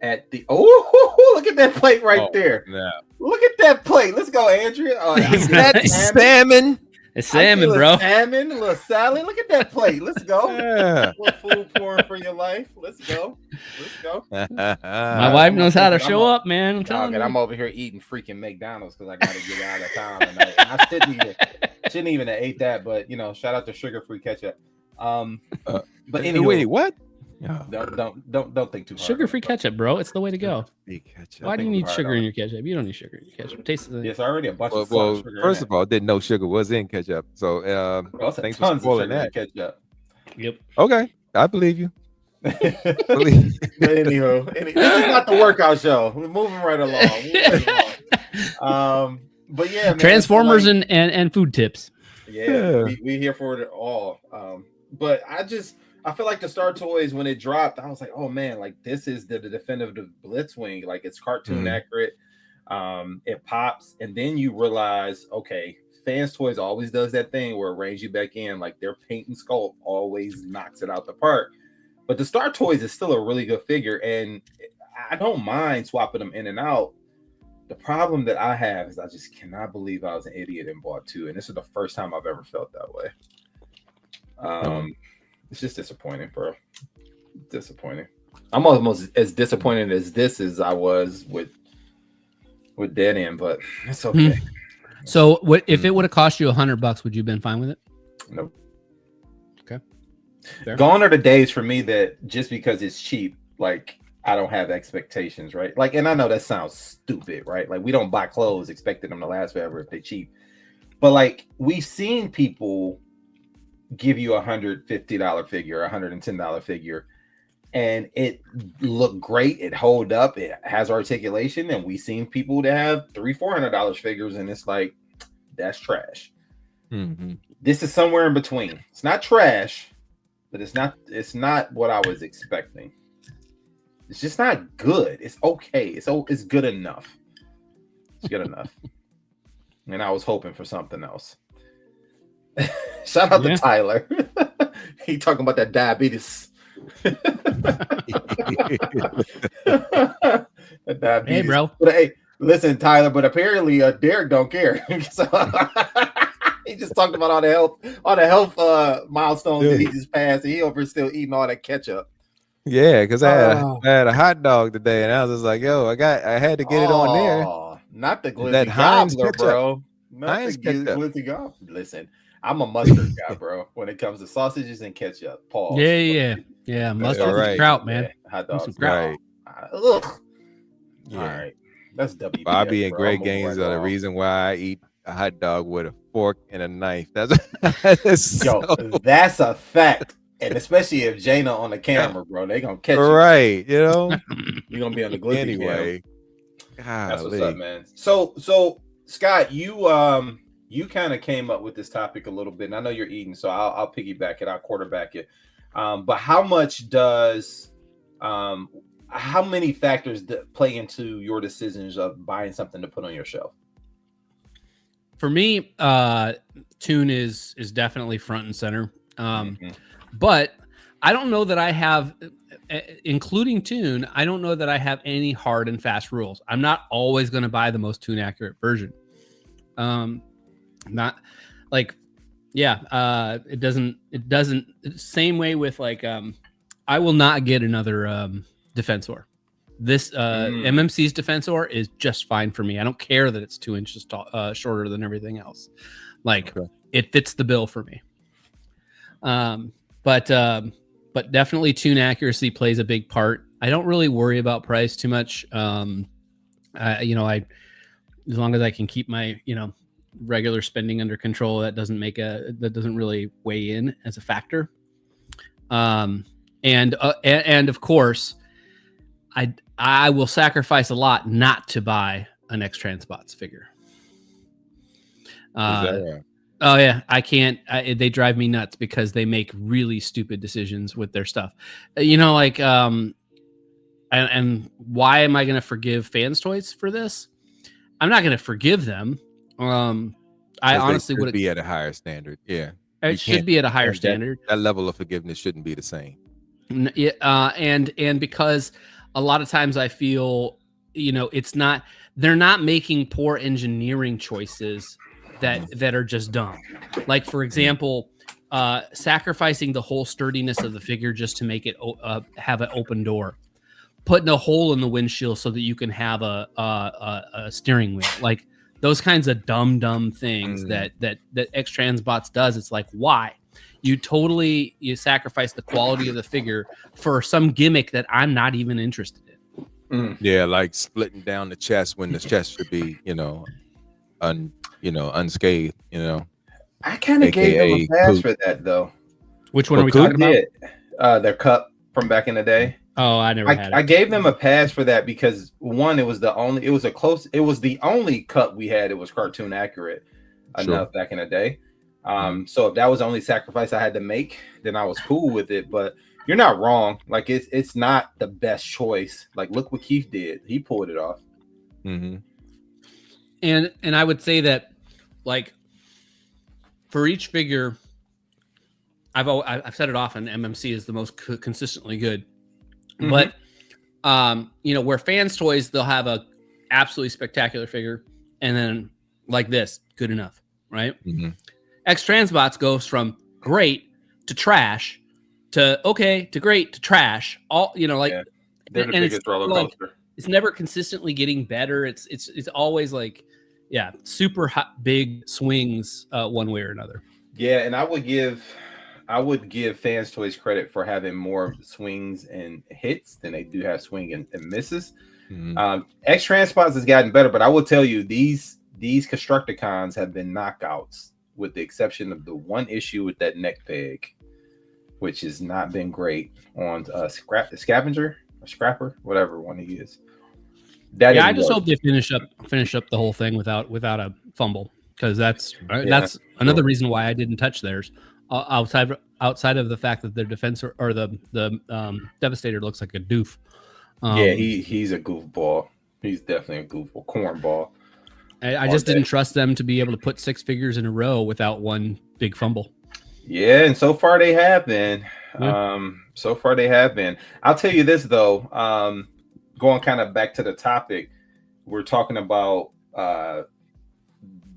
Speaker 1: at the look at that plate right there. Yeah. Look at that plate. Let's go, Andrea.
Speaker 3: Is that salmon?
Speaker 2: It's salmon, bro.
Speaker 1: Salmon, a little salad. Look at that plate. Let's go. Yeah. A little food pouring for your life. Let's go.
Speaker 2: My wife knows how to show up, man. I'm telling you.
Speaker 1: I'm over here eating freaking McDonald's because I got to get out of town tonight. I shouldn't even have ate that, but shout out to sugar-free ketchup. But anyway,
Speaker 3: wait, what?
Speaker 1: Don't think too hard.
Speaker 2: Sugar-free ketchup, bro. It's the way to go.
Speaker 3: Ketchup.
Speaker 2: Why do you need sugar in your ketchup? You don't need sugar in your ketchup. Taste it.
Speaker 1: Yes, already a bunch of sugar.
Speaker 3: First of all, didn't know sugar was in ketchup. So thanks for spoiling that.
Speaker 1: Ketchup.
Speaker 2: Yep.
Speaker 3: Okay, I believe you.
Speaker 1: But anywho, this is not the workout show. We're moving right along. But yeah, man,
Speaker 2: Transformers and food tips.
Speaker 1: Yeah, we here for it all. But I feel like the Star Toys, when it dropped, I was like, oh man, like this is the definitive Blitzwing. Like it's cartoon accurate. It pops, and then you realize, okay, Fans Toys always does that thing where it reins you back in. Like their paint and sculpt always knocks it out the park. But the Star Toys is still a really good figure, and I don't mind swapping them in and out. The problem that I have is I just cannot believe I was an idiot and bought two, and this is the first time I've ever felt that way. It's just disappointing, bro. Disappointing. I'm almost as disappointed as I was with Dead End, but it's okay.
Speaker 2: So, what if it would have cost you $100? Would you have been fine with it?
Speaker 1: Nope.
Speaker 2: Okay. Fair.
Speaker 1: Gone are the days for me that just because it's cheap, like I don't have expectations, right? Like, and I know that sounds stupid, right? Like we don't buy clothes expecting them to last forever if they're cheap, but like we've seen people give you $150 figure, $110 figure, and it looked great. It hold up. It has articulation, and we've seen people that have $300-$400 figures, and it's like that's trash.
Speaker 3: Mm-hmm.
Speaker 1: This is somewhere in between. It's not trash, but it's not what I was expecting. It's just not good. It's okay. It's good enough. It's good enough. And I was hoping for something else. Shout out to Tyler. He talking about that diabetes. Diabetes.
Speaker 2: Hey, bro.
Speaker 1: But hey, listen, Tyler. But apparently, Derek don't care. So, he just talked about all the health milestones that he just passed, and he over still eating all that ketchup.
Speaker 3: Yeah, because I had a hot dog today, and I was just like, "Yo, I had to get it on there."
Speaker 1: Not the glizzy
Speaker 3: that Heinz
Speaker 1: gobbler, bro. Not
Speaker 3: Heinz
Speaker 1: the glizzy gobbler. Listen, I'm a mustard guy, bro. When it comes to sausages and ketchup, Paul.
Speaker 2: Yeah. Mustard and kraut, man.
Speaker 1: Yeah, hot dogs,
Speaker 3: right?
Speaker 1: Ugh.
Speaker 3: Yeah.
Speaker 1: All right, that's WBS,
Speaker 3: Bobby and
Speaker 1: bro.
Speaker 3: Greg Gaines are the reason why I eat a hot dog with a fork and a knife. That's
Speaker 1: that's a fact. And especially if Jaina on the camera, bro, they gonna catch you.
Speaker 3: Right, you're
Speaker 1: gonna be on the glizzy
Speaker 3: anyway.
Speaker 1: That's what's up, man. So Scott, you kind of came up with this topic a little bit, and I know you're eating, so I'll piggyback it, I'll quarterback it. But how many factors play into your decisions of buying something to put on your shelf?
Speaker 2: For me, Tune is definitely front and center. But I don't know that I have, including Tune, I don't know that I have any hard and fast rules. I'm not always going to buy the most Tune accurate version. Not like, it doesn't same way with like, I will not get another Defensor. This MMC's Defensor is just fine for me. I don't care that it's 2 inches shorter than everything else. Like it fits the bill for me. But definitely tune accuracy plays a big part. I don't really worry about price too much. I as long as I can keep my regular spending under control, that doesn't really weigh in as a factor. And of course, I will sacrifice a lot not to buy an X Transbots figure. Oh yeah, I can't. They drive me nuts because they make really stupid decisions with their stuff. And why am I going to forgive Fans Toys for this? I'm not going to forgive them. I honestly would
Speaker 3: be at a higher standard. Yeah,
Speaker 2: it should be at a higher standard.
Speaker 3: That level of forgiveness shouldn't be the same.
Speaker 2: And because a lot of times I feel, they're not making poor engineering choices that are just dumb. Like, for example, sacrificing the whole sturdiness of the figure just to make it have an open door, putting a hole in the windshield so that you can have a steering wheel. Like, those kinds of dumb things that X Transbots does. It's like, why? You sacrifice the quality of the figure for some gimmick that I'm not even interested in.
Speaker 3: Yeah, like splitting down the chest when the chest should be, unscathed.
Speaker 1: I kind of gave them a pass for that, though.
Speaker 2: Which one are we talking about?
Speaker 1: Their cup from back in the day.
Speaker 2: Oh, I never had it.
Speaker 1: I gave them a pass for that because one, it was the only cup we had. It was cartoon accurate enough back in the day. So if that was the only sacrifice I had to make, then I was cool with it. But you're not wrong. Like, it's not the best choice. Like, look what Keith did. He pulled it off.
Speaker 2: Mm-hmm. And I would say that, like, for each figure, I've said it often, MMC is the most consistently good. Mm-hmm. But where Fans Toys, they'll have a absolutely spectacular figure, and then like this, good enough, right? Mm-hmm. X Transbots goes from great to trash to okay to great to trash. All they're the biggest roller coaster. Like, it's never consistently getting better. It's always like, super hot, big swings one way or another.
Speaker 1: Yeah, and I would give Fans Toys credit for having more swings and hits than they do have swing and misses. Mm-hmm. X Transpots has gotten better, but I will tell you, these Constructicons have been knockouts, with the exception of the one issue with that neck peg, which has not been great on Scavenger or Scrapper, whatever one he is.
Speaker 2: I just hope they finish up the whole thing without a fumble, because that's another reason why I didn't touch theirs. Outside of the fact that their defense or the Devastator looks like a doof.
Speaker 1: He's a goofball. He's definitely a goofball, cornball.
Speaker 2: I just didn't trust them to be able to put 6 figures in a row without one big fumble.
Speaker 1: Yeah, and so far they have been.
Speaker 2: Yeah.
Speaker 1: I'll tell you this though. Going kind of back to the topic, we're talking about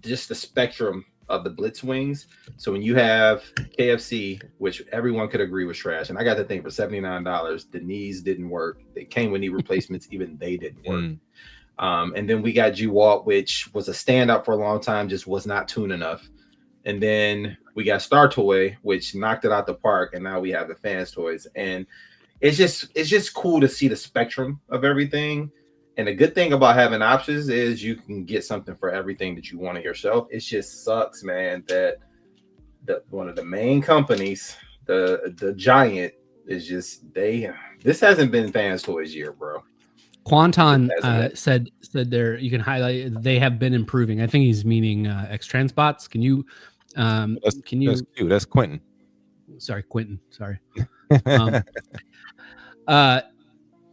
Speaker 1: just the spectrum of the Blitzwings. So when you have KFC, which everyone could agree was trash, and I got the thing for $79, the knees didn't work. They came with knee replacements, even they didn't work. And then we got G-Walt, which was a standout for a long time, just was not tuned enough. And then we got Star Toy, which knocked it out the park, and now we have the Fans Toys. And it's just cool to see the spectrum of everything. And the good thing about having options is you can get something for everything that you want it yourself. It just sucks, man, that one of the main companies, the giant, is just this hasn't been Fans Toys year, bro.
Speaker 2: Quanton said there, you can highlight, they have been improving. I think he's meaning X Transbots. Can you
Speaker 3: that's Quentin.
Speaker 2: Sorry, Quentin. Sorry.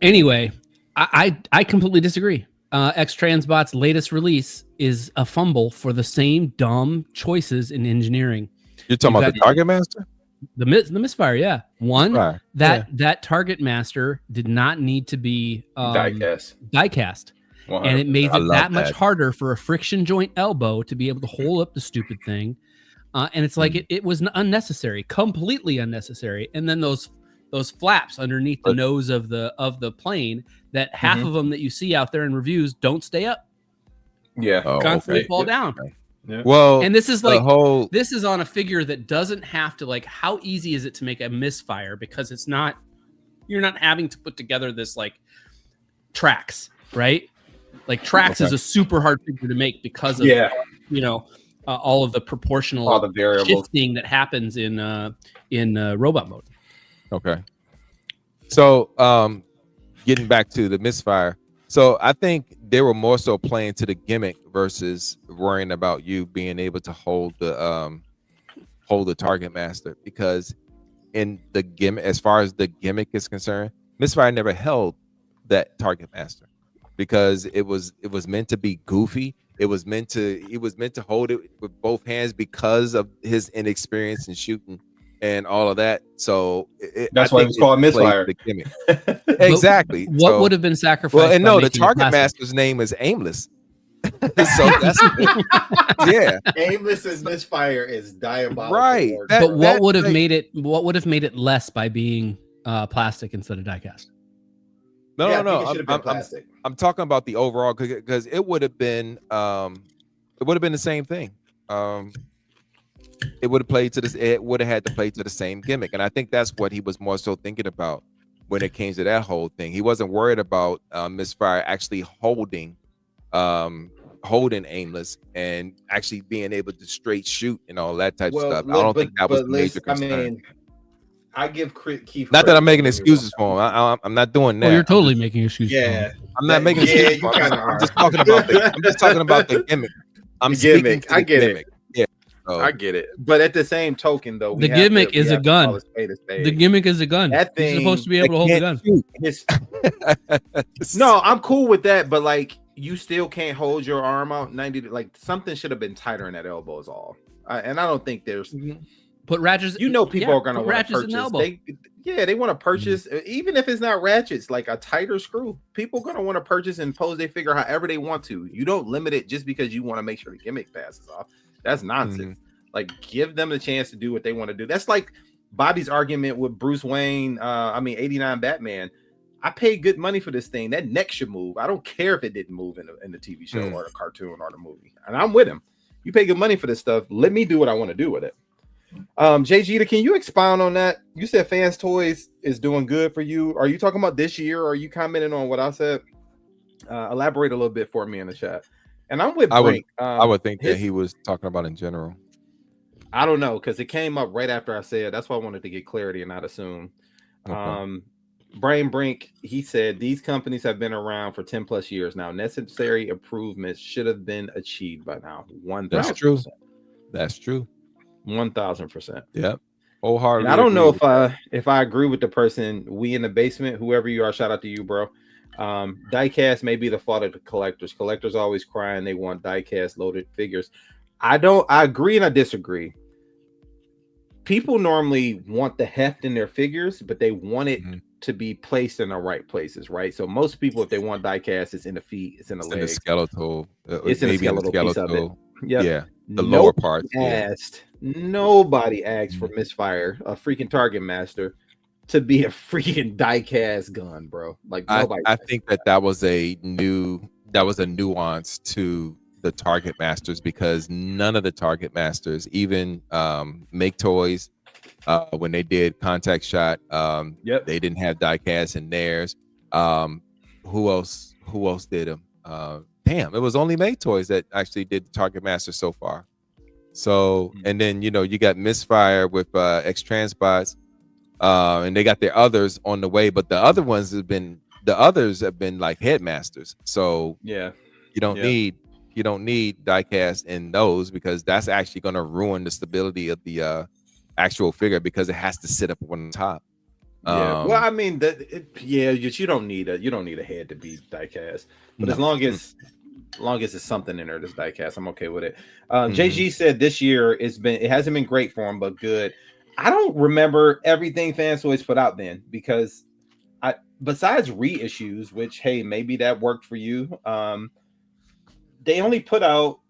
Speaker 2: Anyway, I completely disagree. X Transbot's latest release is a fumble for the same dumb choices in engineering.
Speaker 3: You're talking about the Target Master?
Speaker 2: The Misfire, yeah. That Target Master did not need to be diecast. And it made it that much harder for a friction joint elbow to be able to hold up the stupid thing. And it's like it was unnecessary, completely unnecessary. And then those flaps underneath the nose of the plane, that half of them that you see out there in reviews don't stay up.
Speaker 1: Yeah,
Speaker 2: constantly fall down.
Speaker 1: Yeah.
Speaker 2: Well, and this is like this is on a figure that doesn't have to, like, how easy is it to make a misfire, because you're not having to put together this like tracks, right? Like Trax is a super hard figure to make because of all of the proportional
Speaker 1: all the variables
Speaker 2: shifting that happens in robot mode.
Speaker 3: Okay. So getting back to the misfire. So I think they were more so playing to the gimmick versus worrying about you being able to hold the target master, because in the gimmick, as far as the gimmick is concerned, misfire never held that target master because it was meant to be goofy. He was meant to hold it with both hands because of his inexperience in shooting and all of that. So
Speaker 1: that's why it was called misfire.
Speaker 3: The gimmick. Exactly.
Speaker 2: What would have been sacrificed?
Speaker 3: Well, and no, the target master's name is Aimless. So that's
Speaker 1: Aimless and misfire is diabolical.
Speaker 3: Right.
Speaker 2: But what would have made it less by being plastic instead of diecast?
Speaker 3: No. I'm talking about the overall, because it would have been the same thing. It would have had to play to the same gimmick, and I think that's what he was more so thinking about when it came to that whole thing. He wasn't worried about misfire actually holding Aimless and actually being able to straight shoot and all that type of stuff. I don't think that was the major concern.
Speaker 1: I mean, I give Keith.
Speaker 3: Not that I'm making excuses for him. I'm not doing that.
Speaker 2: Well, you're totally making excuses.
Speaker 1: Yeah,
Speaker 3: I'm not making excuses. I'm just talking about the gimmick.
Speaker 1: I'm gimmick. I get it.
Speaker 3: Yeah,
Speaker 1: I get it. But at the same token, though,
Speaker 2: the gimmick is a gun. The gimmick is a gun. That thing, you're supposed to be able to hold the
Speaker 1: gun. No, I'm cool with that, but like, you still can't hold your arm out 90. Like, something should have been tighter in that elbow is all. And I don't think there's.
Speaker 2: Put ratchets.
Speaker 1: People are gonna want to purchase. They want to purchase, even if it's not ratchets, like a tighter screw. People are gonna want to purchase and pose their figure however they want to. You don't limit it just because you want to make sure the gimmick passes off. That's nonsense. Like, give them the chance to do what they want to do. That's like Bobby's argument with Bruce Wayne. 89 Batman. I paid good money for this thing. That neck should move. I don't care if it didn't move in the TV show or the cartoon or the movie. And I'm with him. You pay good money for this stuff. Let me do what I want to do with it. JG, can you expound on that? You said Fans Toys is doing good for you. Are you talking about this year, or are you commenting on what I said? Elaborate a little bit for me in the chat. And I'm with Brink.
Speaker 3: I would think that he was talking about in general.
Speaker 1: I don't know, because it came up right after I said. That's why I wanted to get clarity and not assume. Okay. Brain Brink, he said these companies have been around for 10 plus years now. Necessary improvements should have been achieved by now. 1,000%.
Speaker 3: That's true.
Speaker 1: 1,000%.
Speaker 3: Yep. Wholeheartedly.
Speaker 1: I don't know if I agree with the person. We in the basement, whoever you are, shout out to you, bro. Diecast may be the fault of the collectors. Collectors always crying they want diecast loaded figures. I agree and I disagree. People normally want the heft in their figures, but they want it to be placed in the right places, right? So most people, if they want diecast, it's in the feet, it's in the legs,
Speaker 3: in the skeletal,
Speaker 1: it's in the skeletal piece of it. Yep.
Speaker 3: Yeah, the lower part.
Speaker 1: Nobody asked for Misfire, a freaking Target Master, to be a freaking diecast gun, bro. Like, nobody.
Speaker 3: I think that was a nuance to the Target Masters, because none of the Target Masters, even Make Toys, when they did Contact Shot, they didn't have diecast in theirs. Who else did them? Damn, it was only Make Toys that actually did the Target Master so far. So, and then you got Misfire with X Transbots, and they got their others on the way, but the others have been like Headmasters. So you don't need diecast in those, because that's actually going to ruin the stability of the actual figure, because it has to sit up on top.
Speaker 1: Well, I mean you don't need a head to be diecast, but as long as it's something in there that's diecast, I'm okay with it. JG said this year it hasn't been great for him, but good. I don't remember everything Fans Toys put out then, because besides reissues, which, hey, maybe that worked for you. They only put out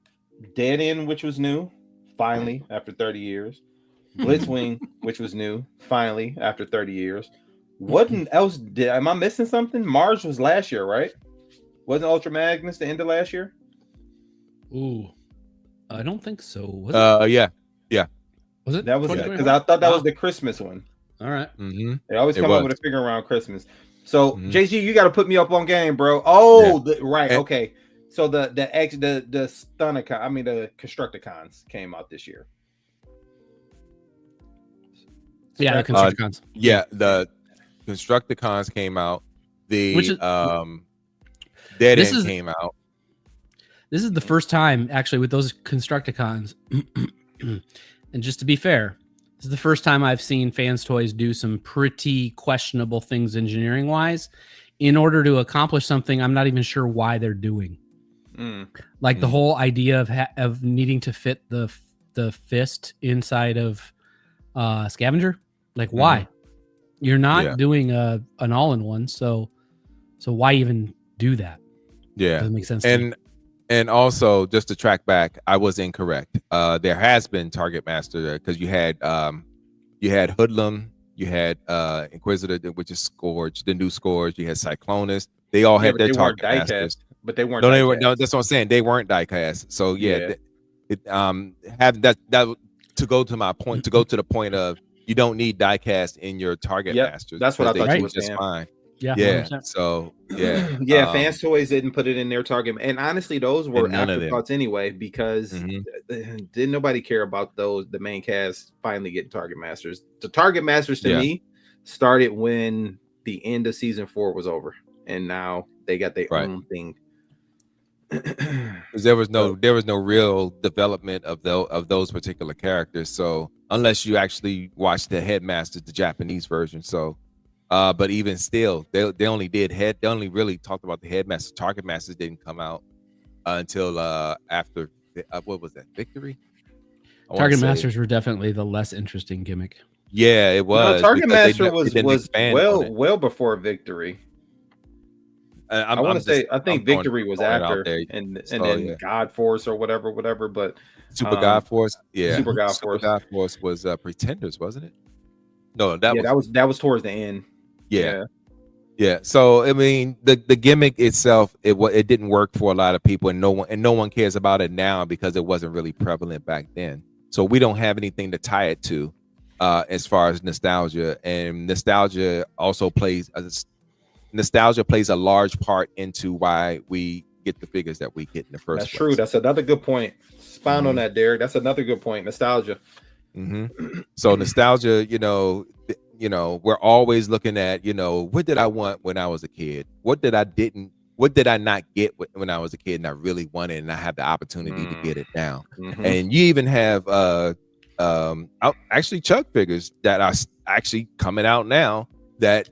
Speaker 1: Dead End, which was new, finally, after 30 years. Blitzwing, which was new, finally, after 30 years. What else am I missing something? Mars was last year, right? Wasn't Ultra Magnus the end of last year?
Speaker 2: Ooh, I don't think so. Was it?
Speaker 3: Yeah.
Speaker 2: Was it?
Speaker 1: That was it, because I thought that was the Christmas one.
Speaker 2: All right.
Speaker 1: They always come up with a figure around Christmas. So JG, you got to put me up on game, bro. Oh, right, okay. So the Stunnicon, I mean the Constructicons came out this year.
Speaker 2: Yeah, the Constructicons.
Speaker 3: The Constructicons came out. The Dead End came out.
Speaker 2: This is the first time, actually, with those Constructicons. And just to be fair, this is the first time I've seen Fans Toys do some pretty questionable things engineering-wise in order to accomplish something I'm not even sure why they're doing. Like the whole idea of needing to fit the fist inside of Scavenger. Like, why? You're not doing an all-in-one, so why even do that?
Speaker 3: Yeah,
Speaker 2: doesn't make sense.
Speaker 3: And also, just to track back, I was incorrect. There has been Target Master there because you had Hoodlum, you had Inquisitor, which is Scourge, the new Scourge. You had Cyclonus. They all had their Target Masters,
Speaker 1: but they weren't.
Speaker 3: No, that's what I'm saying. They weren't diecast. So have that to go to my point. To go to the point of you don't need diecast in your Target Masters.
Speaker 1: That's what I thought you were
Speaker 3: just
Speaker 1: saying.
Speaker 3: Fine.
Speaker 2: Yeah.
Speaker 3: So
Speaker 1: Fans Toys didn't put it in their Target, and honestly, those were afterthoughts anyway because didn't nobody care about those. The main cast finally getting Target Masters. The Target Masters to me started when the end of season 4 was over, and now they got their own thing.
Speaker 3: Because there was no real development of those particular characters. So unless you actually watched the Headmasters, the Japanese version, but even still, they only really talked about the Headmaster. Target Masters didn't come out until after what was that, Victory?
Speaker 2: Target Masters were definitely the less interesting gimmick.
Speaker 3: Yeah, it was.
Speaker 1: No, Target Master was well before Victory. I want to say I think Victory was after, and then God Force or whatever. But
Speaker 3: Super God Force,
Speaker 1: Super God
Speaker 3: Force was Pretenders, wasn't it? No,
Speaker 1: that was towards the end.
Speaker 3: Yeah. So I mean, the gimmick itself, it didn't work for a lot of people, and no one cares about it now because it wasn't really prevalent back then. So we don't have anything to tie it to as far as nostalgia, and nostalgia plays a large part into why we get the figures that we get in the first place.
Speaker 1: That's true. That's another good point. Expound on that, Derek. That's another good point. Nostalgia.
Speaker 3: So nostalgia, we're always looking at, what did I want when I was a kid? What did I not get when I was a kid and I really wanted, and I have the opportunity to get it now. And you even have actually Chuck figures that are actually coming out now that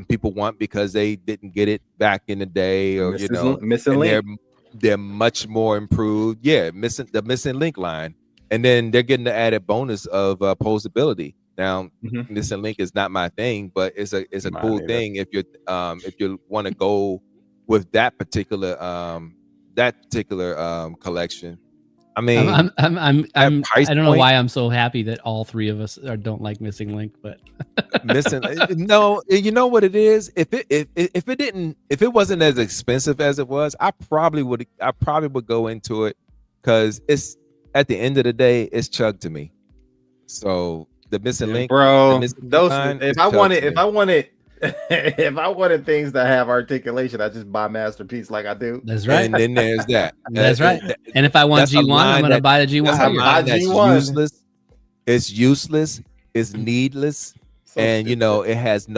Speaker 3: people want because they didn't get it back in the day, or
Speaker 1: missing link.
Speaker 3: They're much more improved. The missing link line. And then they're getting the added bonus of posability. Now, missing link is not my thing, but it's a cool thing if you want to go with that particular collection. I mean,
Speaker 2: I don't know why I'm so happy that all three of us don't like missing link, but
Speaker 3: missing no, you know what it is. If it wasn't as expensive as it was, I probably would go into it because it's. At the end of the day, it's Chug to me. So the missing link,
Speaker 1: bro. If I wanted things that have articulation, I just buy Masterpiece like I do.
Speaker 2: That's right.
Speaker 3: And then there's that.
Speaker 2: That's right. And if I want G1, I'm gonna buy the G1.
Speaker 3: That's useless. It's useless. It's needless. And it has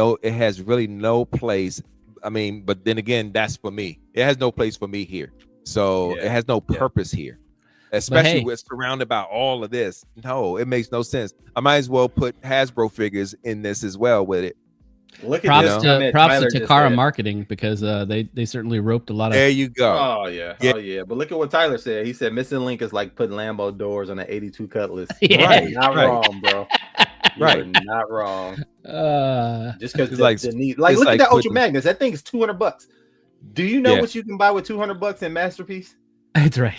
Speaker 3: really no place. I mean, but then again, that's for me. It has no place for me here. So it has no purpose here. Especially with surrounded by all of this. No, it makes no sense. I might as well put Hasbro figures in this as well with it.
Speaker 1: Look at
Speaker 2: props to Takara Marketing because they certainly roped a lot of.
Speaker 3: There you go.
Speaker 1: Oh yeah. But look at what Tyler said. He said missing link is like putting Lambo doors on an 82 Cutlass.
Speaker 3: Right.
Speaker 1: Not wrong, bro.
Speaker 3: Right.
Speaker 1: You're not wrong.
Speaker 2: Just
Speaker 1: because look at that Ultra Magnus. That thing is $200. Do you know what you can buy with $200 in Masterpiece?
Speaker 2: That's right.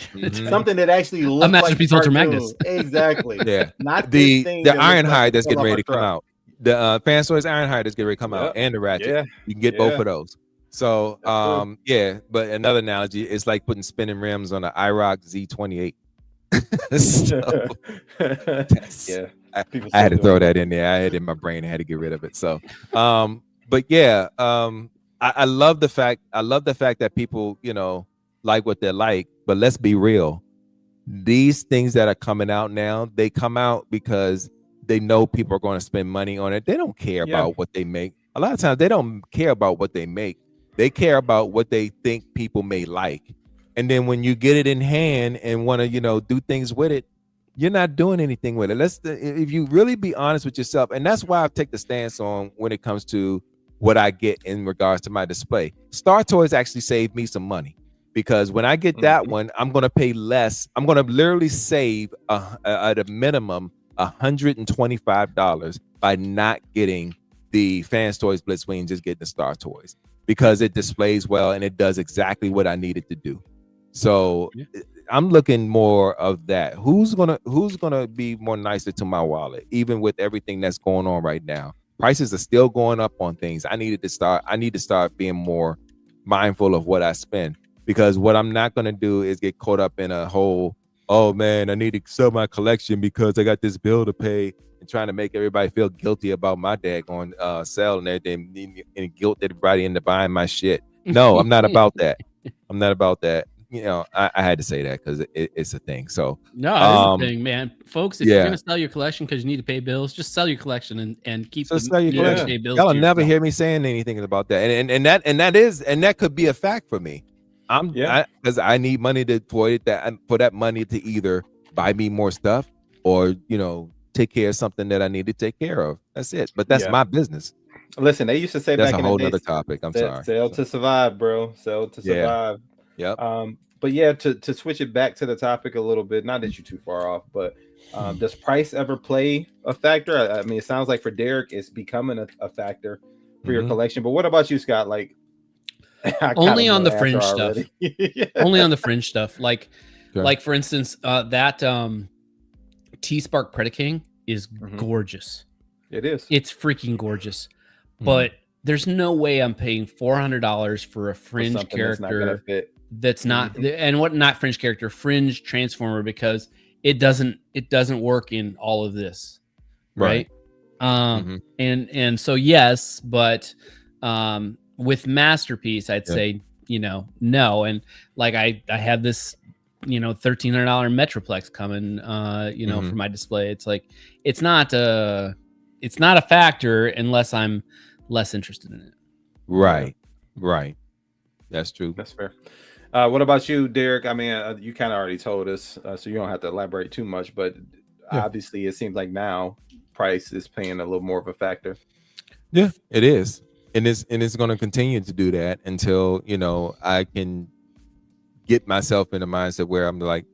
Speaker 1: Something that actually looks
Speaker 2: a Masterpiece
Speaker 1: like
Speaker 2: Ultra Magnus.
Speaker 1: Exactly.
Speaker 3: Yeah.
Speaker 1: Not
Speaker 3: the
Speaker 1: thing
Speaker 3: Ironhide that's getting ready to come out. The Fans Toys Ironhide is getting ready to come out, and the Ratchet.
Speaker 1: Yeah.
Speaker 3: You can get both of those. So but another analogy is like putting spinning rims on an IROC Z28. I had to throw that in there. I had it in my brain. I had to get rid of it. So but yeah, I love the fact that people, like what they like. But let's be real. These things that are coming out now, they come out because they know people are going to spend money on it. They don't care about what they make. A lot of times they don't care about what they make. They care about what they think people may like. And then when you get it in hand and want to, do things with it, you're not doing anything with it. If you really be honest with yourself, and that's why I take the stance on when it comes to what I get in regards to my display. Star Toys actually saved me some money. Because when I get that one, I'm going to pay less. I'm going to literally save at a minimum $125 by not getting the Fans Toys Blitzwing, just getting the Star Toys, because it displays well and it does exactly what I need it to do. So I'm looking more of that. Who's gonna be more nicer to my wallet, even with everything that's going on right now? Prices are still going up on things. I need to start being more mindful of what I spend. Because what I'm not going to do is get caught up in a whole, oh man, I need to sell my collection because I got this bill to pay, and trying to make everybody feel guilty about my daggone sale and everything, and guilt everybody into buying my shit. No, I'm not about that. I'm not about that. I had to say that because it's a thing. So
Speaker 2: no, it's a thing, man. Folks, if you're gonna sell your collection because you need to pay bills, just sell your collection and keep
Speaker 3: sell your collection. Pay bills. Y'all never hear me saying anything about that, and that could be a fact for me. Because I need money for that money to either buy me more stuff or take care of something that I need to take care of. That's it. But that's my business.
Speaker 1: Listen, they used to say
Speaker 3: that's
Speaker 1: back
Speaker 3: a
Speaker 1: in
Speaker 3: whole
Speaker 1: the day,
Speaker 3: other topic. I'm sorry.
Speaker 1: Sell to survive, bro. Sell to survive.
Speaker 3: Yep.
Speaker 1: But yeah, to switch it back to the topic a little bit, not that you're too far off, but does price ever play a factor? I mean, it sounds like for Derek, it's becoming a factor for your collection. But what about you, Scott? Like,
Speaker 2: only on the fringe stuff. Only on the fringe stuff. Like for instance, that T-Spark Predaking is gorgeous.
Speaker 1: It is.
Speaker 2: It's freaking gorgeous. But there's no way I'm paying $400 for a fringe character that's not and what not fringe character, fringe transformer, because it doesn't work in all of this. Right. And so yes, but with Masterpiece, I'd say, no. And like I have this, $1,300 Metroplex coming, for my display. It's like, it's not a factor unless I'm less interested in it.
Speaker 3: Right. That's true.
Speaker 1: That's fair. What about you, Derek? I mean, you kind of already told us, so you don't have to elaborate too much, but obviously it seems like now price is playing a little more of a factor.
Speaker 3: Yeah, it is. And it's going to continue to do that until, I can get myself in a mindset where I'm like,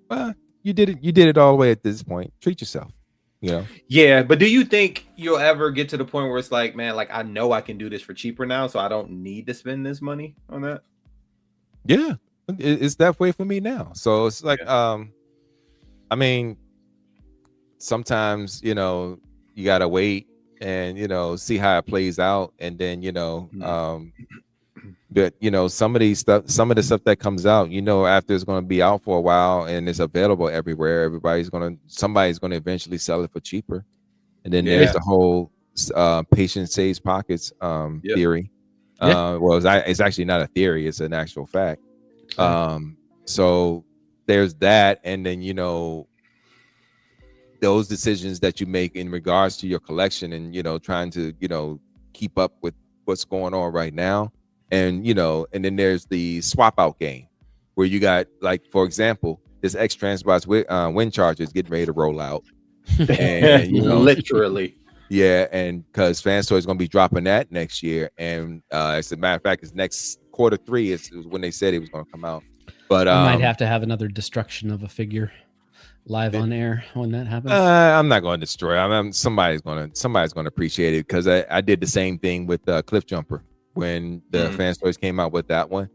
Speaker 3: you did it all the way at this point. Treat yourself,
Speaker 1: Yeah, but do you think you'll ever get to the point where it's like, man, like I know I can do this for cheaper now, so I don't need to spend this money on that?
Speaker 3: Yeah, it's that way for me now. So it's like, I mean, sometimes, you got to wait and see how it plays out, and then but some of the stuff that comes out, after it's going to be out for a while and it's available everywhere, somebody's going to eventually sell it for cheaper. And then there's the whole patient saves pockets theory. Well, it's actually not a theory, it's an actual fact. So there's that, and then those decisions that you make in regards to your collection and trying to keep up with what's going on right now, and and then there's the swap out game where you got, like, for example, this X Transbots wind chargers getting ready to roll out, and
Speaker 1: literally,
Speaker 3: and because Fans Toys is going to be dropping that next year, and as a matter of fact, it's next Q3 is when they said it was going to come out. But
Speaker 2: I might have to have another destruction of a figure live on air when that happens.
Speaker 3: I'm not going to destroy. I mean, somebody's going to appreciate it, because I did the same thing with Cliff Jumper when the Fans Toys came out with that one,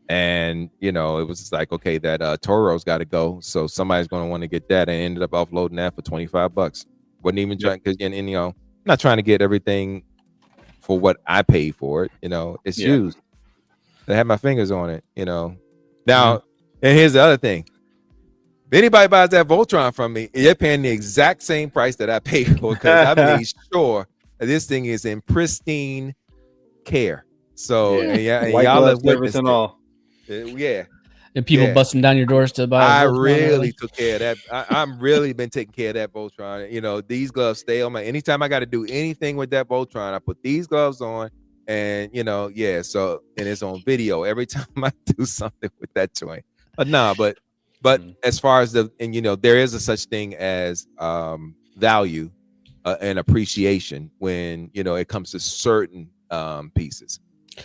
Speaker 3: and it was just like, okay, that Toro's got to go, so somebody's going to want to get that, and ended up offloading that for $25. Wasn't even trying, because I'm not trying to get everything for what I paid for it. It's used. I had my fingers on it. Now, and here's the other thing. If anybody buys that Voltron from me, they're paying the exact same price that I paid for, because I made sure that this thing is in pristine care. So and
Speaker 1: White
Speaker 3: y'all
Speaker 1: glove
Speaker 3: have
Speaker 1: service
Speaker 3: witnessed
Speaker 1: and
Speaker 3: it.
Speaker 1: all.
Speaker 3: Yeah.
Speaker 2: And people
Speaker 3: Yeah.
Speaker 2: busting down your doors to buy.
Speaker 3: I
Speaker 2: a Voltron
Speaker 3: really
Speaker 2: early.
Speaker 3: took care of that. I'm really been taking care of that Voltron. You know, these gloves stay on my. Anytime I got to do anything with that Voltron, I put these gloves on, and you know, yeah. So and it's on video every time I do something with that joint. But as far as and you know, there is a such thing as value and appreciation when you know it comes to certain pieces.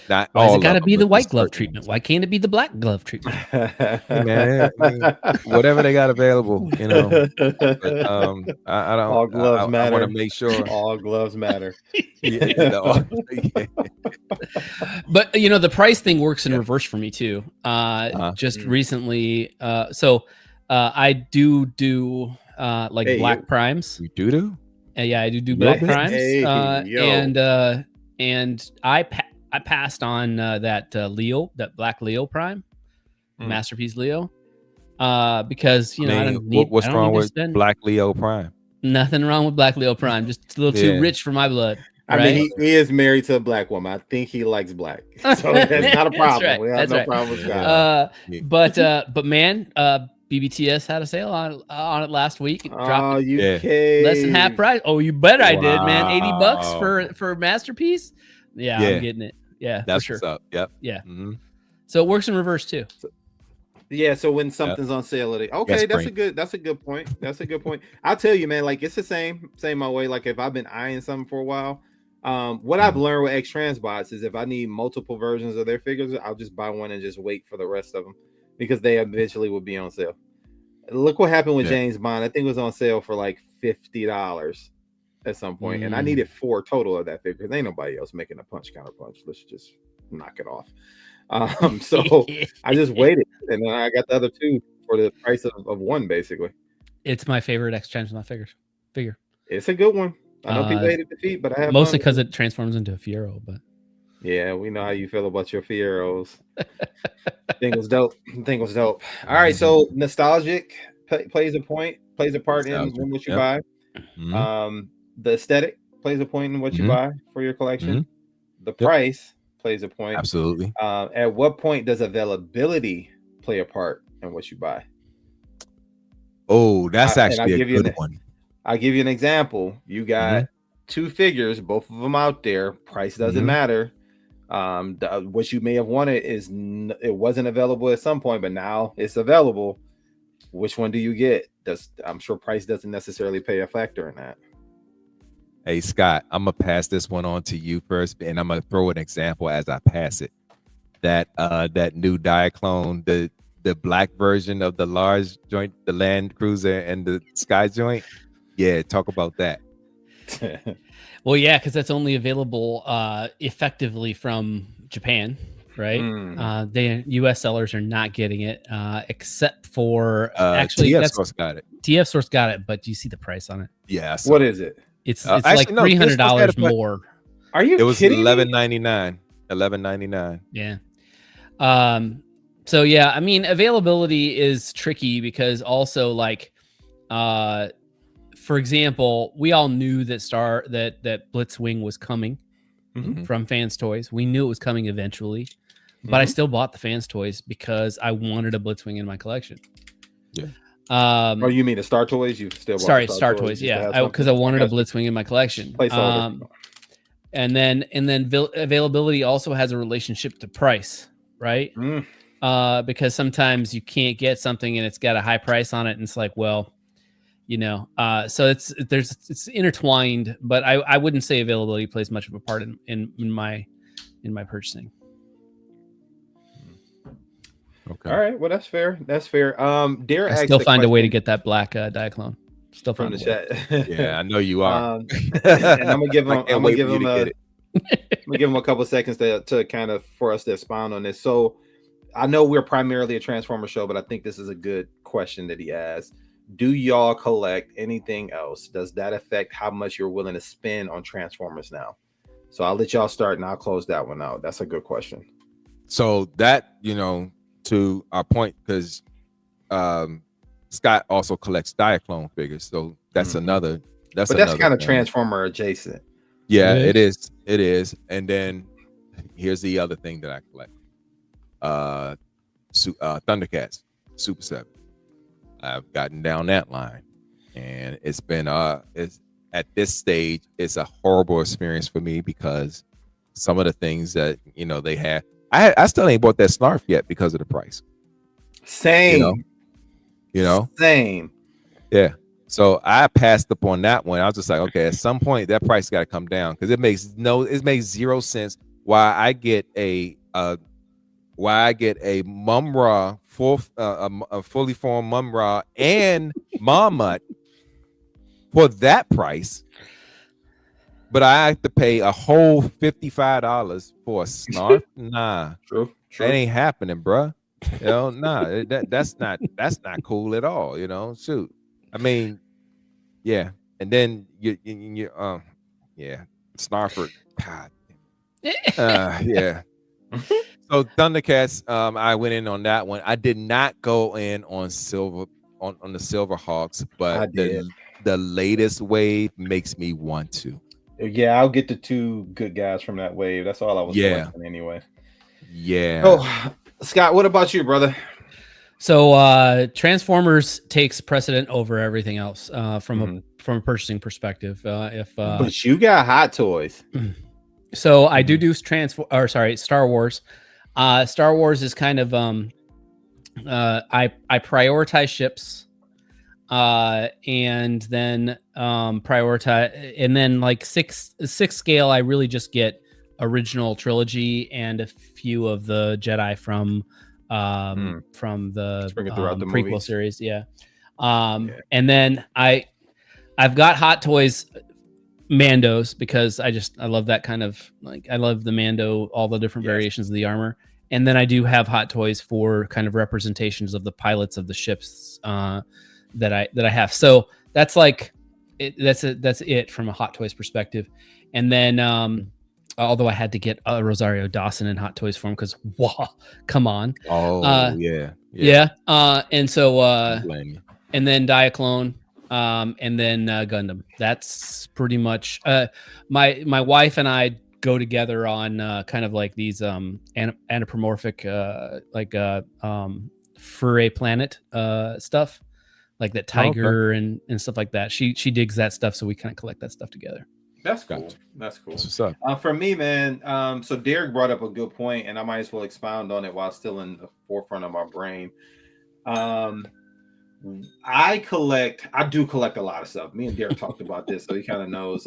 Speaker 3: Not
Speaker 2: Why has
Speaker 3: all
Speaker 2: it got to
Speaker 3: of them,
Speaker 2: be the
Speaker 3: but
Speaker 2: white
Speaker 3: just
Speaker 2: glove
Speaker 3: certain
Speaker 2: treatment?
Speaker 3: ones.
Speaker 2: Why can't it be the black glove treatment?
Speaker 3: Hey, man, I mean, whatever they got available, you know. But I don't.
Speaker 1: All gloves
Speaker 3: I
Speaker 1: matter.
Speaker 3: want to make sure.
Speaker 1: All gloves matter.
Speaker 3: Yeah, yeah.
Speaker 2: But you know, the price thing works in reverse for me too. Just recently, I do like
Speaker 1: Hey,
Speaker 2: black
Speaker 1: yo.
Speaker 2: primes.
Speaker 3: You do?
Speaker 2: Yeah, I do
Speaker 3: Yo,
Speaker 2: black
Speaker 3: bitch.
Speaker 2: primes.
Speaker 1: Hey, yo.
Speaker 2: And I passed on that Leo, that black Leo prime, masterpiece Leo, because you know I don't need.
Speaker 3: What's
Speaker 2: I don't
Speaker 3: wrong
Speaker 2: need to
Speaker 3: with
Speaker 2: spend
Speaker 3: Black Leo Prime?
Speaker 2: nothing wrong with black Leo prime. Just a little too rich for my blood.
Speaker 1: I
Speaker 2: Right?
Speaker 1: mean, he is married to a black woman. I think he likes black, so that's not a problem.
Speaker 2: Right.
Speaker 1: We have no problem with
Speaker 3: Yeah.
Speaker 1: Scott.
Speaker 2: But man, BBTS had a sale on it last week. It dropped
Speaker 1: You
Speaker 3: Yeah.
Speaker 2: less than half price. Oh, you bet I did, man. $80
Speaker 3: Wow.
Speaker 2: for masterpiece. Yeah,
Speaker 3: Yeah.
Speaker 2: I'm getting it. Yeah,
Speaker 3: That's
Speaker 2: for sure.
Speaker 3: what's up. Yep.
Speaker 2: Yeah.
Speaker 3: Mm-hmm.
Speaker 2: So it works in reverse too.
Speaker 1: Yeah, so when something's on sale, okay, that's a good point. That's a good point. I'll tell you, man, like it's the same my way. Like if I've been eyeing something for a while, what I've learned with X Transbots is if I need multiple versions of their figures, I'll just buy one and just wait for the rest of them because they eventually will be on sale. Look what happened with James Bond. I think it was on sale for like $50 at some point, and I needed 4 total of that figure. There ain't nobody else making a punch counter punch. Let's just knock it off. So I just waited, and then I got the other 2 for the price of one, basically.
Speaker 2: It's my favorite X Transbot figure.
Speaker 1: It's a good one. I know people hated the feet, but I have
Speaker 2: mostly because it transforms into a Fiero. But
Speaker 1: yeah, we know how you feel about your Fieros. Thing was dope. All right, so nostalgic plays a part in what you buy. The aesthetic plays a point in what you buy for your collection. The price plays a point.
Speaker 3: Absolutely.
Speaker 1: At what point does availability play a part in what you buy?
Speaker 3: Oh, that's actually a good one.
Speaker 1: I'll give you an example. You got 2 figures, both of them out there. Price doesn't matter. What you may have wanted it wasn't available at some point, but now it's available. Which one do you get? I'm sure price doesn't necessarily play a factor in that.
Speaker 3: Hey Scott, I'm gonna pass this one on to you first, and I'm gonna throw an example as I pass it. That new Diaclone, the black version of the large joint, the Land Cruiser and the Sky joint. Yeah, talk about that.
Speaker 2: Well, yeah, because that's only available effectively from Japan, right? The U.S. sellers are not getting it, except for actually
Speaker 3: TF Source got it.
Speaker 2: TF Source got it, but do you see the price on it?
Speaker 3: Yeah.
Speaker 1: What is it?
Speaker 2: It's like $300 more.
Speaker 1: Are you?
Speaker 3: It was
Speaker 1: kidding
Speaker 3: $11.99. $11.99.
Speaker 2: Yeah. So yeah, I mean, availability is tricky because also like, for example, we all knew that that Blitzwing was coming from Fans Toys. We knew it was coming eventually, but I still bought the Fans Toys because I wanted a Blitzwing in my collection.
Speaker 3: Yeah.
Speaker 1: Oh, you mean the Star Toys? You still
Speaker 2: bought Star Toys? Yeah, because I wanted a Blitzwing in my collection. And then availability also has a relationship to price, right? Because sometimes you can't get something and it's got a high price on it, and it's like, well, you know, so it's intertwined. But I wouldn't say availability plays much of a part in my purchasing.
Speaker 3: Okay.
Speaker 1: All right. Well, that's fair. Dare
Speaker 2: I still find a way to get that black Diaclone. Still
Speaker 1: from the chat.
Speaker 3: Yeah, I know you are.
Speaker 1: And I'm gonna give him a couple of seconds to kind of for us to expound on this. So I know we're primarily a Transformer show, but I think this is a good question that he asked. Do y'all collect anything else? Does that affect how much you're willing to spend on Transformers now? So I'll let y'all start and I'll close that one out. That's a good question.
Speaker 3: So that, to our point, because Scott also collects Diaclone figures, so that's another. That's
Speaker 1: kind of Transformer adjacent.
Speaker 3: Yeah, it is. And then here's the other thing that I collect. Thundercats Super 7. I've gotten down that line, and it's been it's at this stage it's a horrible experience for me because some of the things that they have, I still ain't bought that Snarf yet because of the price.
Speaker 1: Same. Same.
Speaker 3: Yeah. So I passed up on that one. I was just like, okay, at some point that price got to come down because it makes zero sense why I get a Mum-Ra a fully formed Mum-Ra and Marmot for that price, but I have to pay a whole $55 for a Snarf. Nah,
Speaker 1: True.
Speaker 3: that ain't happening, bruh. Nah, that's not cool at all. Shoot. I mean, yeah, and then you Snarfer. God. Yeah. So Thundercats, I went in on that one. I did not go in on silver on the Silverhawks, but the latest wave makes me want to.
Speaker 1: Yeah, I'll get the 2 good guys from that wave. That's all I was collecting anyway.
Speaker 3: Yeah.
Speaker 1: Oh, Scott, what about you, brother?
Speaker 2: So Transformers takes precedent over everything else from a purchasing perspective.
Speaker 1: But you got Hot Toys.
Speaker 2: So I do Star Wars. Star Wars is kind of I prioritize ships, and then prioritize, and then like six scale. I really just get original trilogy and a few of the Jedi from the prequel
Speaker 1: movies.
Speaker 2: series. Yeah. And then I've got Hot Toys Mandos because I love that kind of, like, I love the Mando, all the different variations of the armor. And then I do have Hot Toys for kind of representations of the pilots of the ships that I have. So that's like that's it from a Hot Toys perspective. And then although I had to get Rosario Dawson in Hot Toys form because come on. Yeah. And so and then Diaclone. And then Gundam. That's pretty much my wife and I go together on kind of like these anthropomorphic furry planet stuff, like that tiger and stuff like that. She digs that stuff, so we kind of collect that stuff together.
Speaker 1: That's cool. That's cool.
Speaker 3: What's up?
Speaker 1: For me, man, so Derek brought up a good point, and I might as well expound on it while still in the forefront of my brain. I do collect a lot of stuff. Me and Derek talked about this, so he kind of knows.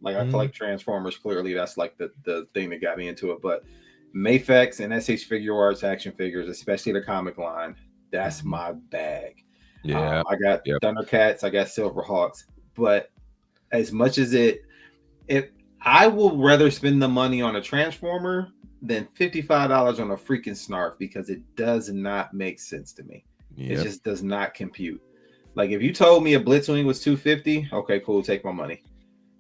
Speaker 1: Like I collect Transformers. Clearly, that's like the thing that got me into it. But Mafex and SH Figure Arts action figures, especially the comic line, that's my bag.
Speaker 3: Yeah,
Speaker 1: I got Thundercats, I got Silverhawks. But as much as I will rather spend the money on a Transformer than $55 on a freaking Snarf because it does not make sense to me. It just does not compute. Like if you told me a Blitzwing was $250, okay, cool, take my money.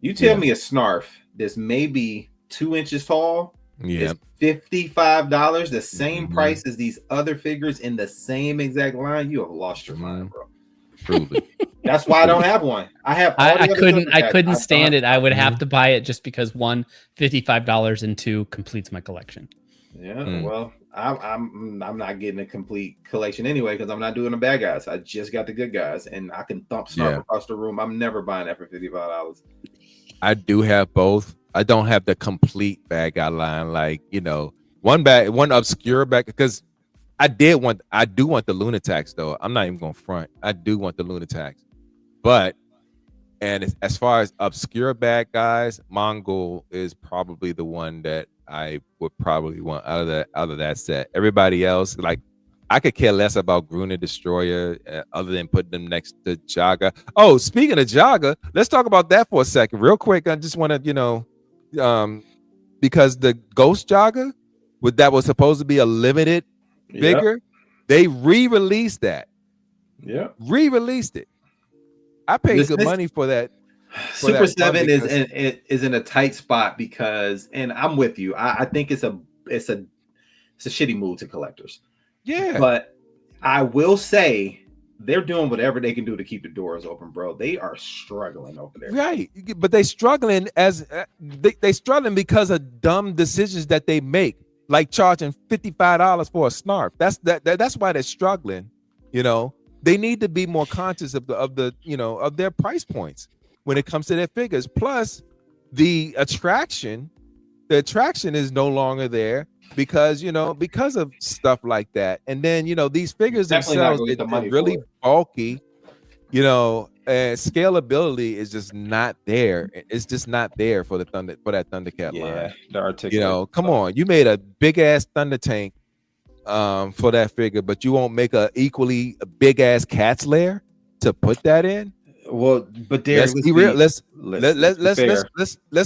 Speaker 1: You tell me a Snarf that's maybe 2 inches tall, is $55, the same price as these other figures in the same exact line, you have lost your mind, bro.
Speaker 3: Truly.
Speaker 1: That's why I don't have one. I have.
Speaker 2: I couldn't stand it. I would have to buy it just because one, $55, and two, completes my collection.
Speaker 1: Yeah, well, I'm not getting a complete collection anyway because I'm not doing the bad guys. I just got the good guys, and I can thump Snarf across the room. I'm never buying that for $55.
Speaker 3: I do have both. I don't have the complete bad guy line, like one obscure bag, because I do want the Lunatics though. I'm not even going to front. I do want the Lunatics, but as far as obscure bad guys, Mongol is probably the one that I would probably want out of that set. Everybody else, like, I could care less about Gruner Destroyer other than putting them next to Jaga. Oh, speaking of Jaga, let's talk about that for a second, real quick. I just want to, because the Ghost Jaga, that was supposed to be a limited figure, they re-released that. Yeah, re-released it. I paid good money for that.
Speaker 1: Super 7 is in a tight spot because, and I'm with you. I think it's a shitty move to collectors.
Speaker 3: Yeah,
Speaker 1: but I will say they're doing whatever they can do to keep the doors open, bro. They are struggling over there.
Speaker 3: Right, but they struggling they struggling because of dumb decisions that they make, like charging $55 for a snarf. That's why they're struggling. You know, they need to be more conscious of of their price points when it comes to their figures. Plus, the attraction is no longer there because of stuff like that. And then these figures themselves, they're really bulky. And scalability is just not there. It's just not there for that Thundercat line.
Speaker 1: The articulate.
Speaker 3: Come on, you made a big ass Thunder Tank for that figure, but you won't make a equally big ass Cat's Lair to put that in.
Speaker 1: Well, but there,
Speaker 3: let's be real. Let's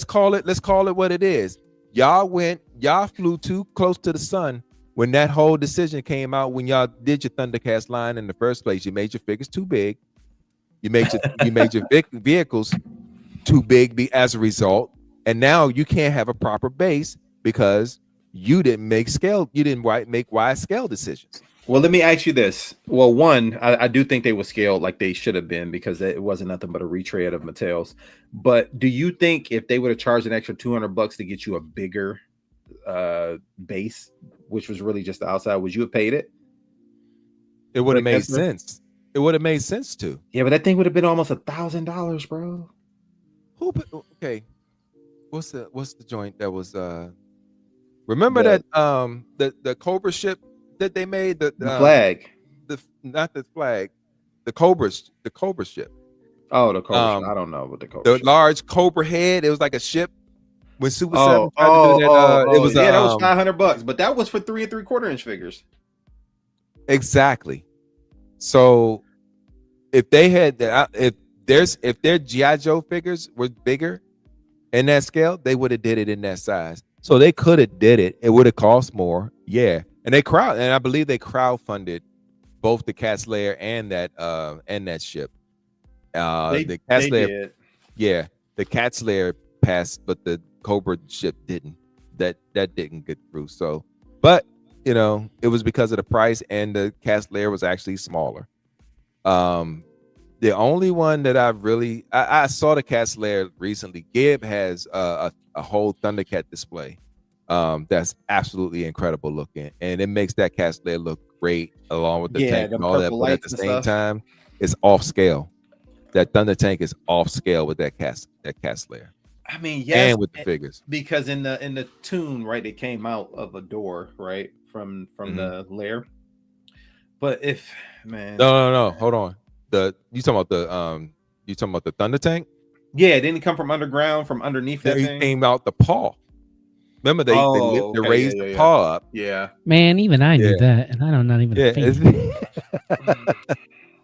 Speaker 3: call it what it is. Y'all flew too close to the sun when that whole decision came out. When y'all did your Thundercats line in the first place, you made your figures too big. You made your vehicles too big as a result, and now you can't have a proper base because you didn't make wise scale decisions.
Speaker 1: Well, let me ask you this. Well, one, I do think they were scaled like they should have been because it wasn't nothing but a retread of Mattel's. But do you think if they would have charged an extra $200 to get you a bigger base, which was really just the outside, would you have paid it?
Speaker 3: It would have made sense. It would have made sense to.
Speaker 1: Yeah, but that thing would have been almost $1,000, bro.
Speaker 3: Okay. What's the joint that was remember that the Cobra ship that they made, the
Speaker 1: flag.
Speaker 3: Not the flag, the Cobra ship.
Speaker 1: Oh, the Cobra. I don't know what the Cobra.
Speaker 3: The large Cobra head. It was like a ship. When Super 7 tried to do that, it was
Speaker 1: that was $500, but that was for 3 3/4-inch figures.
Speaker 3: Exactly. So if they had if their GI Joe figures were bigger in that scale, they would have did it in that size. So they could have did it. It would have cost more. Yeah. And I believe they crowdfunded both the Cat's Lair and that ship. The Cat's Lair, yeah, the Cat's Lair passed, but the Cobra ship didn't. That didn't get through. So, but it was because of the price, and the Cat's Lair was actually smaller. The only one that I saw the Cat's Lair recently. Gibb has a whole Thundercat display. That's absolutely incredible looking, and it makes that Cat's Lair look great along with the tank and all that. But at the same time, it's off scale. That Thunder Tank is off scale with that Cat's Lair.
Speaker 1: I mean, yes,
Speaker 3: and with the figures,
Speaker 1: because in the tune, right, it came out of a door, right, from the lair. But
Speaker 3: no, hold on. You talking about the Thunder Tank?
Speaker 1: Yeah, it didn't come from underground, from underneath that thing.
Speaker 3: It came out the paw. Remember they raised the paw up.
Speaker 1: Yeah,
Speaker 2: man, even I knew that, and I don't not even.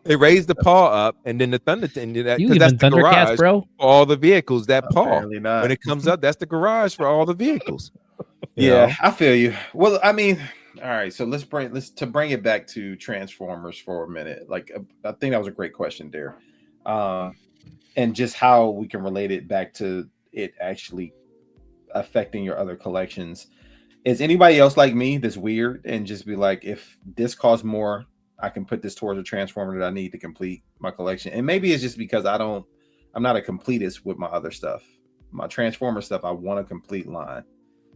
Speaker 3: They raised the paw up, and then the Thunder Tank.
Speaker 2: You even Thundercats, bro?
Speaker 3: For all the vehicles, that
Speaker 1: Apparently
Speaker 3: paw.
Speaker 1: not.
Speaker 3: When it comes up, that's the garage for all the vehicles.
Speaker 1: Yeah, I feel you. Well, I mean, all right. So let's bring it back to Transformers for a minute. Like, I think that was a great question there, and just how we can relate it back to it actually affecting your other collections. Is anybody else like me that's weird and just be like, if this costs more, I can put this towards a Transformer that I need to complete my collection? And maybe it's just because I'm not a completist with my other stuff. My Transformer stuff, I want a complete line.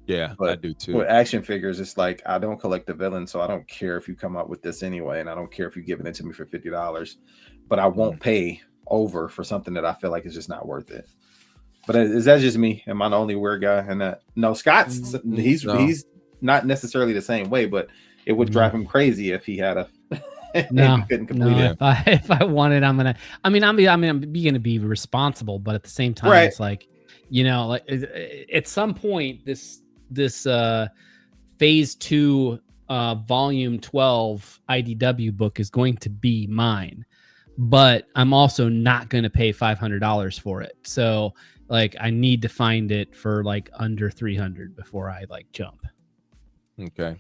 Speaker 3: Yeah, but I do too.
Speaker 1: With action figures, it's like I don't collect the villain, so I don't care if you come up with this anyway, and I don't care if you're giving it to me for $50, but I won't pay over for something that I feel like is just not worth it. But is that just me? Am I the only weird guy in that? No, Scott's he's not necessarily the same way, but it would drive him crazy if he had a
Speaker 2: no,
Speaker 1: couldn't complete it.
Speaker 2: If I wanted, I'm gonna be responsible, but at the same time, It's like, like at some point, this phase 2 volume 12 IDW book is going to be mine, but I'm also not going to pay $500 for it. So like, I need to find it for like under 300 before I like jump.
Speaker 3: Okay.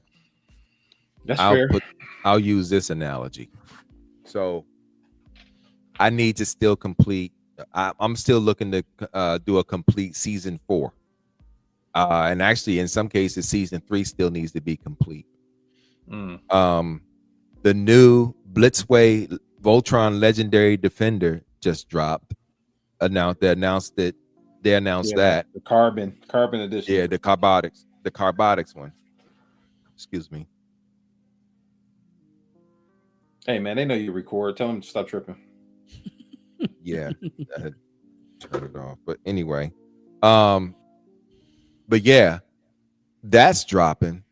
Speaker 1: That's fair.
Speaker 3: I'll use this analogy. So I need to still complete. I'm still looking to do a complete season 4. And actually, in some cases, season 3 still needs to be complete. The new Blitzwing Voltron Legendary Defender just dropped. They announced that.
Speaker 1: The carbon edition.
Speaker 3: Yeah, the Carbonics one. Excuse me.
Speaker 1: Hey man, they know you record. Tell them to stop tripping.
Speaker 3: Yeah, I had to turn it off. But anyway, but yeah, that's dropping,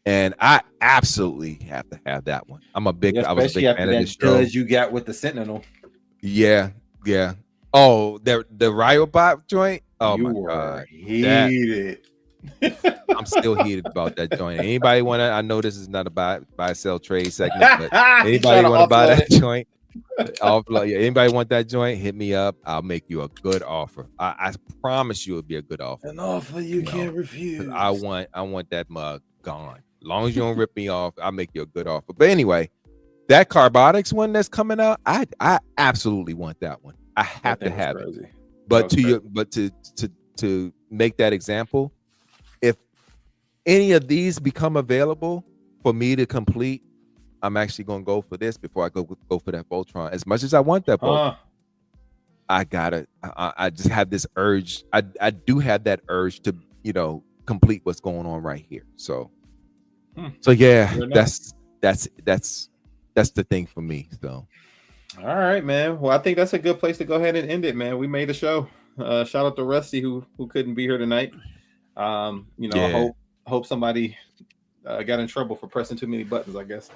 Speaker 3: and I absolutely have to have that one. I was a big fan of this show.
Speaker 1: You got with the Sentinel.
Speaker 3: Yeah. Oh, the Riobot joint. Oh
Speaker 1: you
Speaker 3: my
Speaker 1: were
Speaker 3: god,
Speaker 1: heated.
Speaker 3: I'm still heated about that joint. Anybody want to? I know this is not a buy sell trade segment, but anybody want to buy that joint? Anybody want that joint? Hit me up. I'll make you a good offer. I promise you, it'll be a good offer.
Speaker 1: An offer you can't refuse.
Speaker 3: I want that mug gone. As long as you don't rip me off, I'll make you a good offer. But anyway, that Carbonics one that's coming out, I absolutely want that one. I have to have it. But to make that example, if any of these become available for me to complete, I'm actually gonna go for this before I go for that Voltron. As much as I want that Voltron, I just have this urge. I do have that urge to complete what's going on right here. So yeah, that's the thing for me. So.
Speaker 1: All right, man. Well, I think that's a good place to go ahead and end it, man. We made a show. Shout out to Rusty who couldn't be here tonight. Hope somebody got in trouble for pressing too many buttons, I guess.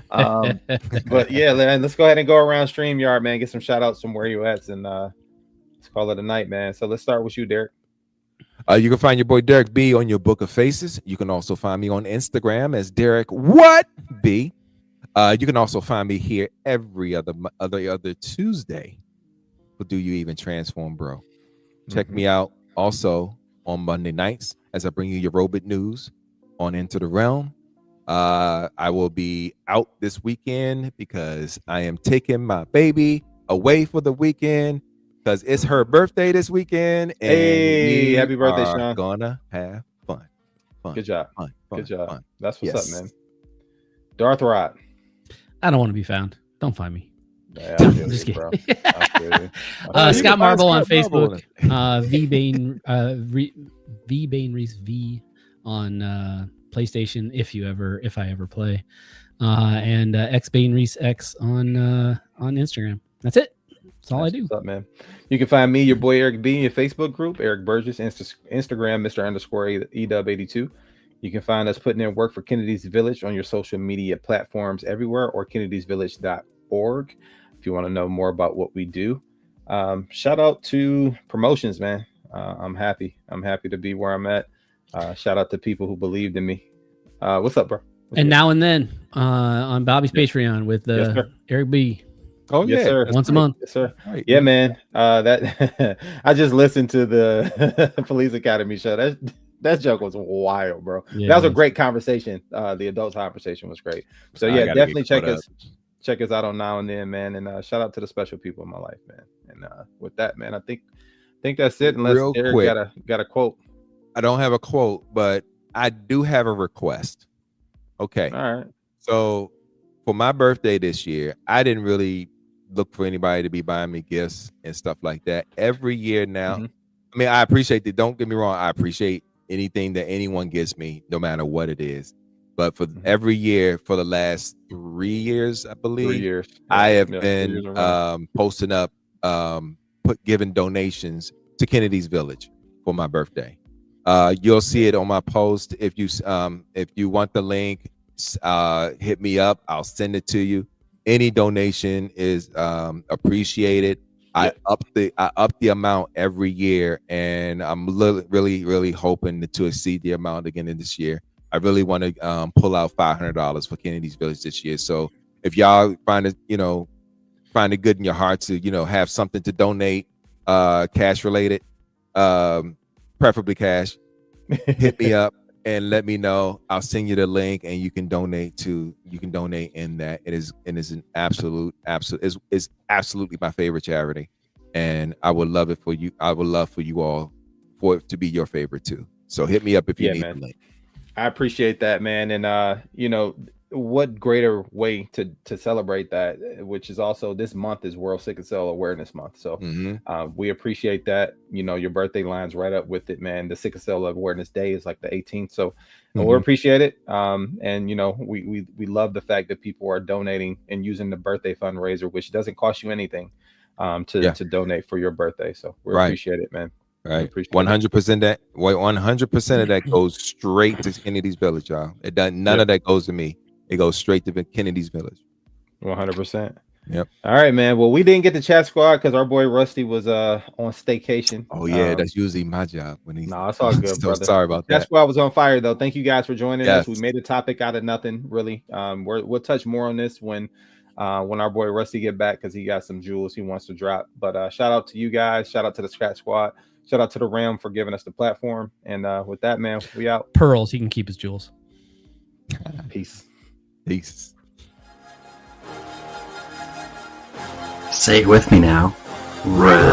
Speaker 1: But yeah, man, let's go ahead and go around StreamYard, man. Get some shout outs from where you at, and let's call it a night, man. So let's start with you, Derek.
Speaker 3: You can find your boy Derek B on your Book of Faces. You can also find me on Instagram as Derek What B. You can also find me here every other Tuesday. But do you even transform, bro? Check me out also on Monday nights as I bring you your robot news on Into the Realm. I will be out this weekend because I am taking my baby away for the weekend because it's her birthday this weekend. And
Speaker 1: hey, happy birthday, Sean!
Speaker 3: Gonna have fun.
Speaker 1: Good job. Good job.
Speaker 3: Fun.
Speaker 1: That's what's up, man. Darth Rod.
Speaker 2: I don't want to be found. Don't find me.
Speaker 1: Yeah,
Speaker 2: I'm just kidding. Scott Marble on Facebook. V Bain Reese V on PlayStation if I ever play. And X Bain Reese X on Instagram. That's it. That's all I do.
Speaker 1: What's up, man? You can find me, your boy Eric B, in your Facebook group, Eric Burgess, Instagram, Mr_EDub82. You can find us putting in work for Kennedy's Village on your social media platforms everywhere, or kennedysvillage.org if you want to know more about what we do. Shout out to promotions, man. I'm happy to be where I'm at. Shout out to people who believed in me. What's up, bro?
Speaker 2: Now and then on Bobby's Patreon with Eric B.
Speaker 3: Oh,
Speaker 1: yes,
Speaker 3: yeah.
Speaker 1: Sir.
Speaker 2: Once a month.
Speaker 1: Yes, sir.
Speaker 3: Right.
Speaker 1: Yeah, man. That I just listened to the Police Academy show. That joke was wild, bro.
Speaker 2: Yeah,
Speaker 1: that was a great conversation. The adult conversation was great. So yeah, definitely check us out on Now and Then, man. And shout out to the special people in my life, man. And with that, man, I think that's it. Unless Eric got a quote.
Speaker 3: I don't have a quote, but I do have a request. Okay.
Speaker 1: All right.
Speaker 3: So for my birthday this year, I didn't really look for anybody to be buying me gifts and stuff like that. Every year now, I mean, I appreciate it. Don't get me wrong. I appreciate anything that anyone gives me, no matter what it is. But for every year for the last 3 years, I believe,
Speaker 1: 3 years.
Speaker 3: I have been posting up, giving donations to Kennedy's Village for my birthday. You'll see it on my post. If you want the link, hit me up. I'll send it to you. Any donation is appreciated. I up the amount every year, and I'm really hoping to exceed the amount again in this year. I really want to pull out $500 for Kennedy's Village this year. So if y'all find it good in your heart to have something to donate, cash related, preferably cash, hit me up and let me know. I'll send you the link, and you can donate in that. It is an is absolutely my favorite charity, and I would love it for you. I would love for you all for it to be your favorite too. So hit me up if you need the link.
Speaker 1: I appreciate that, man. And what greater way to celebrate that, which is also this month is World Sickle Cell Awareness Month. So we appreciate that. You know, your birthday lines right up with it, man. The Sickle Cell Awareness Day is like the 18th. So we appreciate it. And you know, we love the fact that people are donating and using the birthday fundraiser, which doesn't cost you anything to donate for your birthday. So we appreciate it, man.
Speaker 3: Right, 100% that. 100% of that goes straight to Kennedy's Village, y'all. It doesn't. None of that goes to me. It goes straight to Kennedy's Village.
Speaker 1: 100%.
Speaker 3: Yep.
Speaker 1: All right, man. Well, we didn't get the chat squad because our boy Rusty was on staycation.
Speaker 3: Oh yeah, that's usually my job when he's.
Speaker 1: No, it's all good,
Speaker 3: so
Speaker 1: brother.
Speaker 3: Sorry about that.
Speaker 1: Chat squad was on fire though. Thank you guys for joining us. We made a topic out of nothing, really. We'll touch more on this when our boy Rusty get back because he got some jewels he wants to drop. But shout out to you guys. Shout out to the chat squad. Shout out to the Ram for giving us the platform. And with that, man, we out.
Speaker 2: Pearls. He can keep his jewels.
Speaker 1: Peace.
Speaker 3: Peace.
Speaker 4: Say it with me now. Round.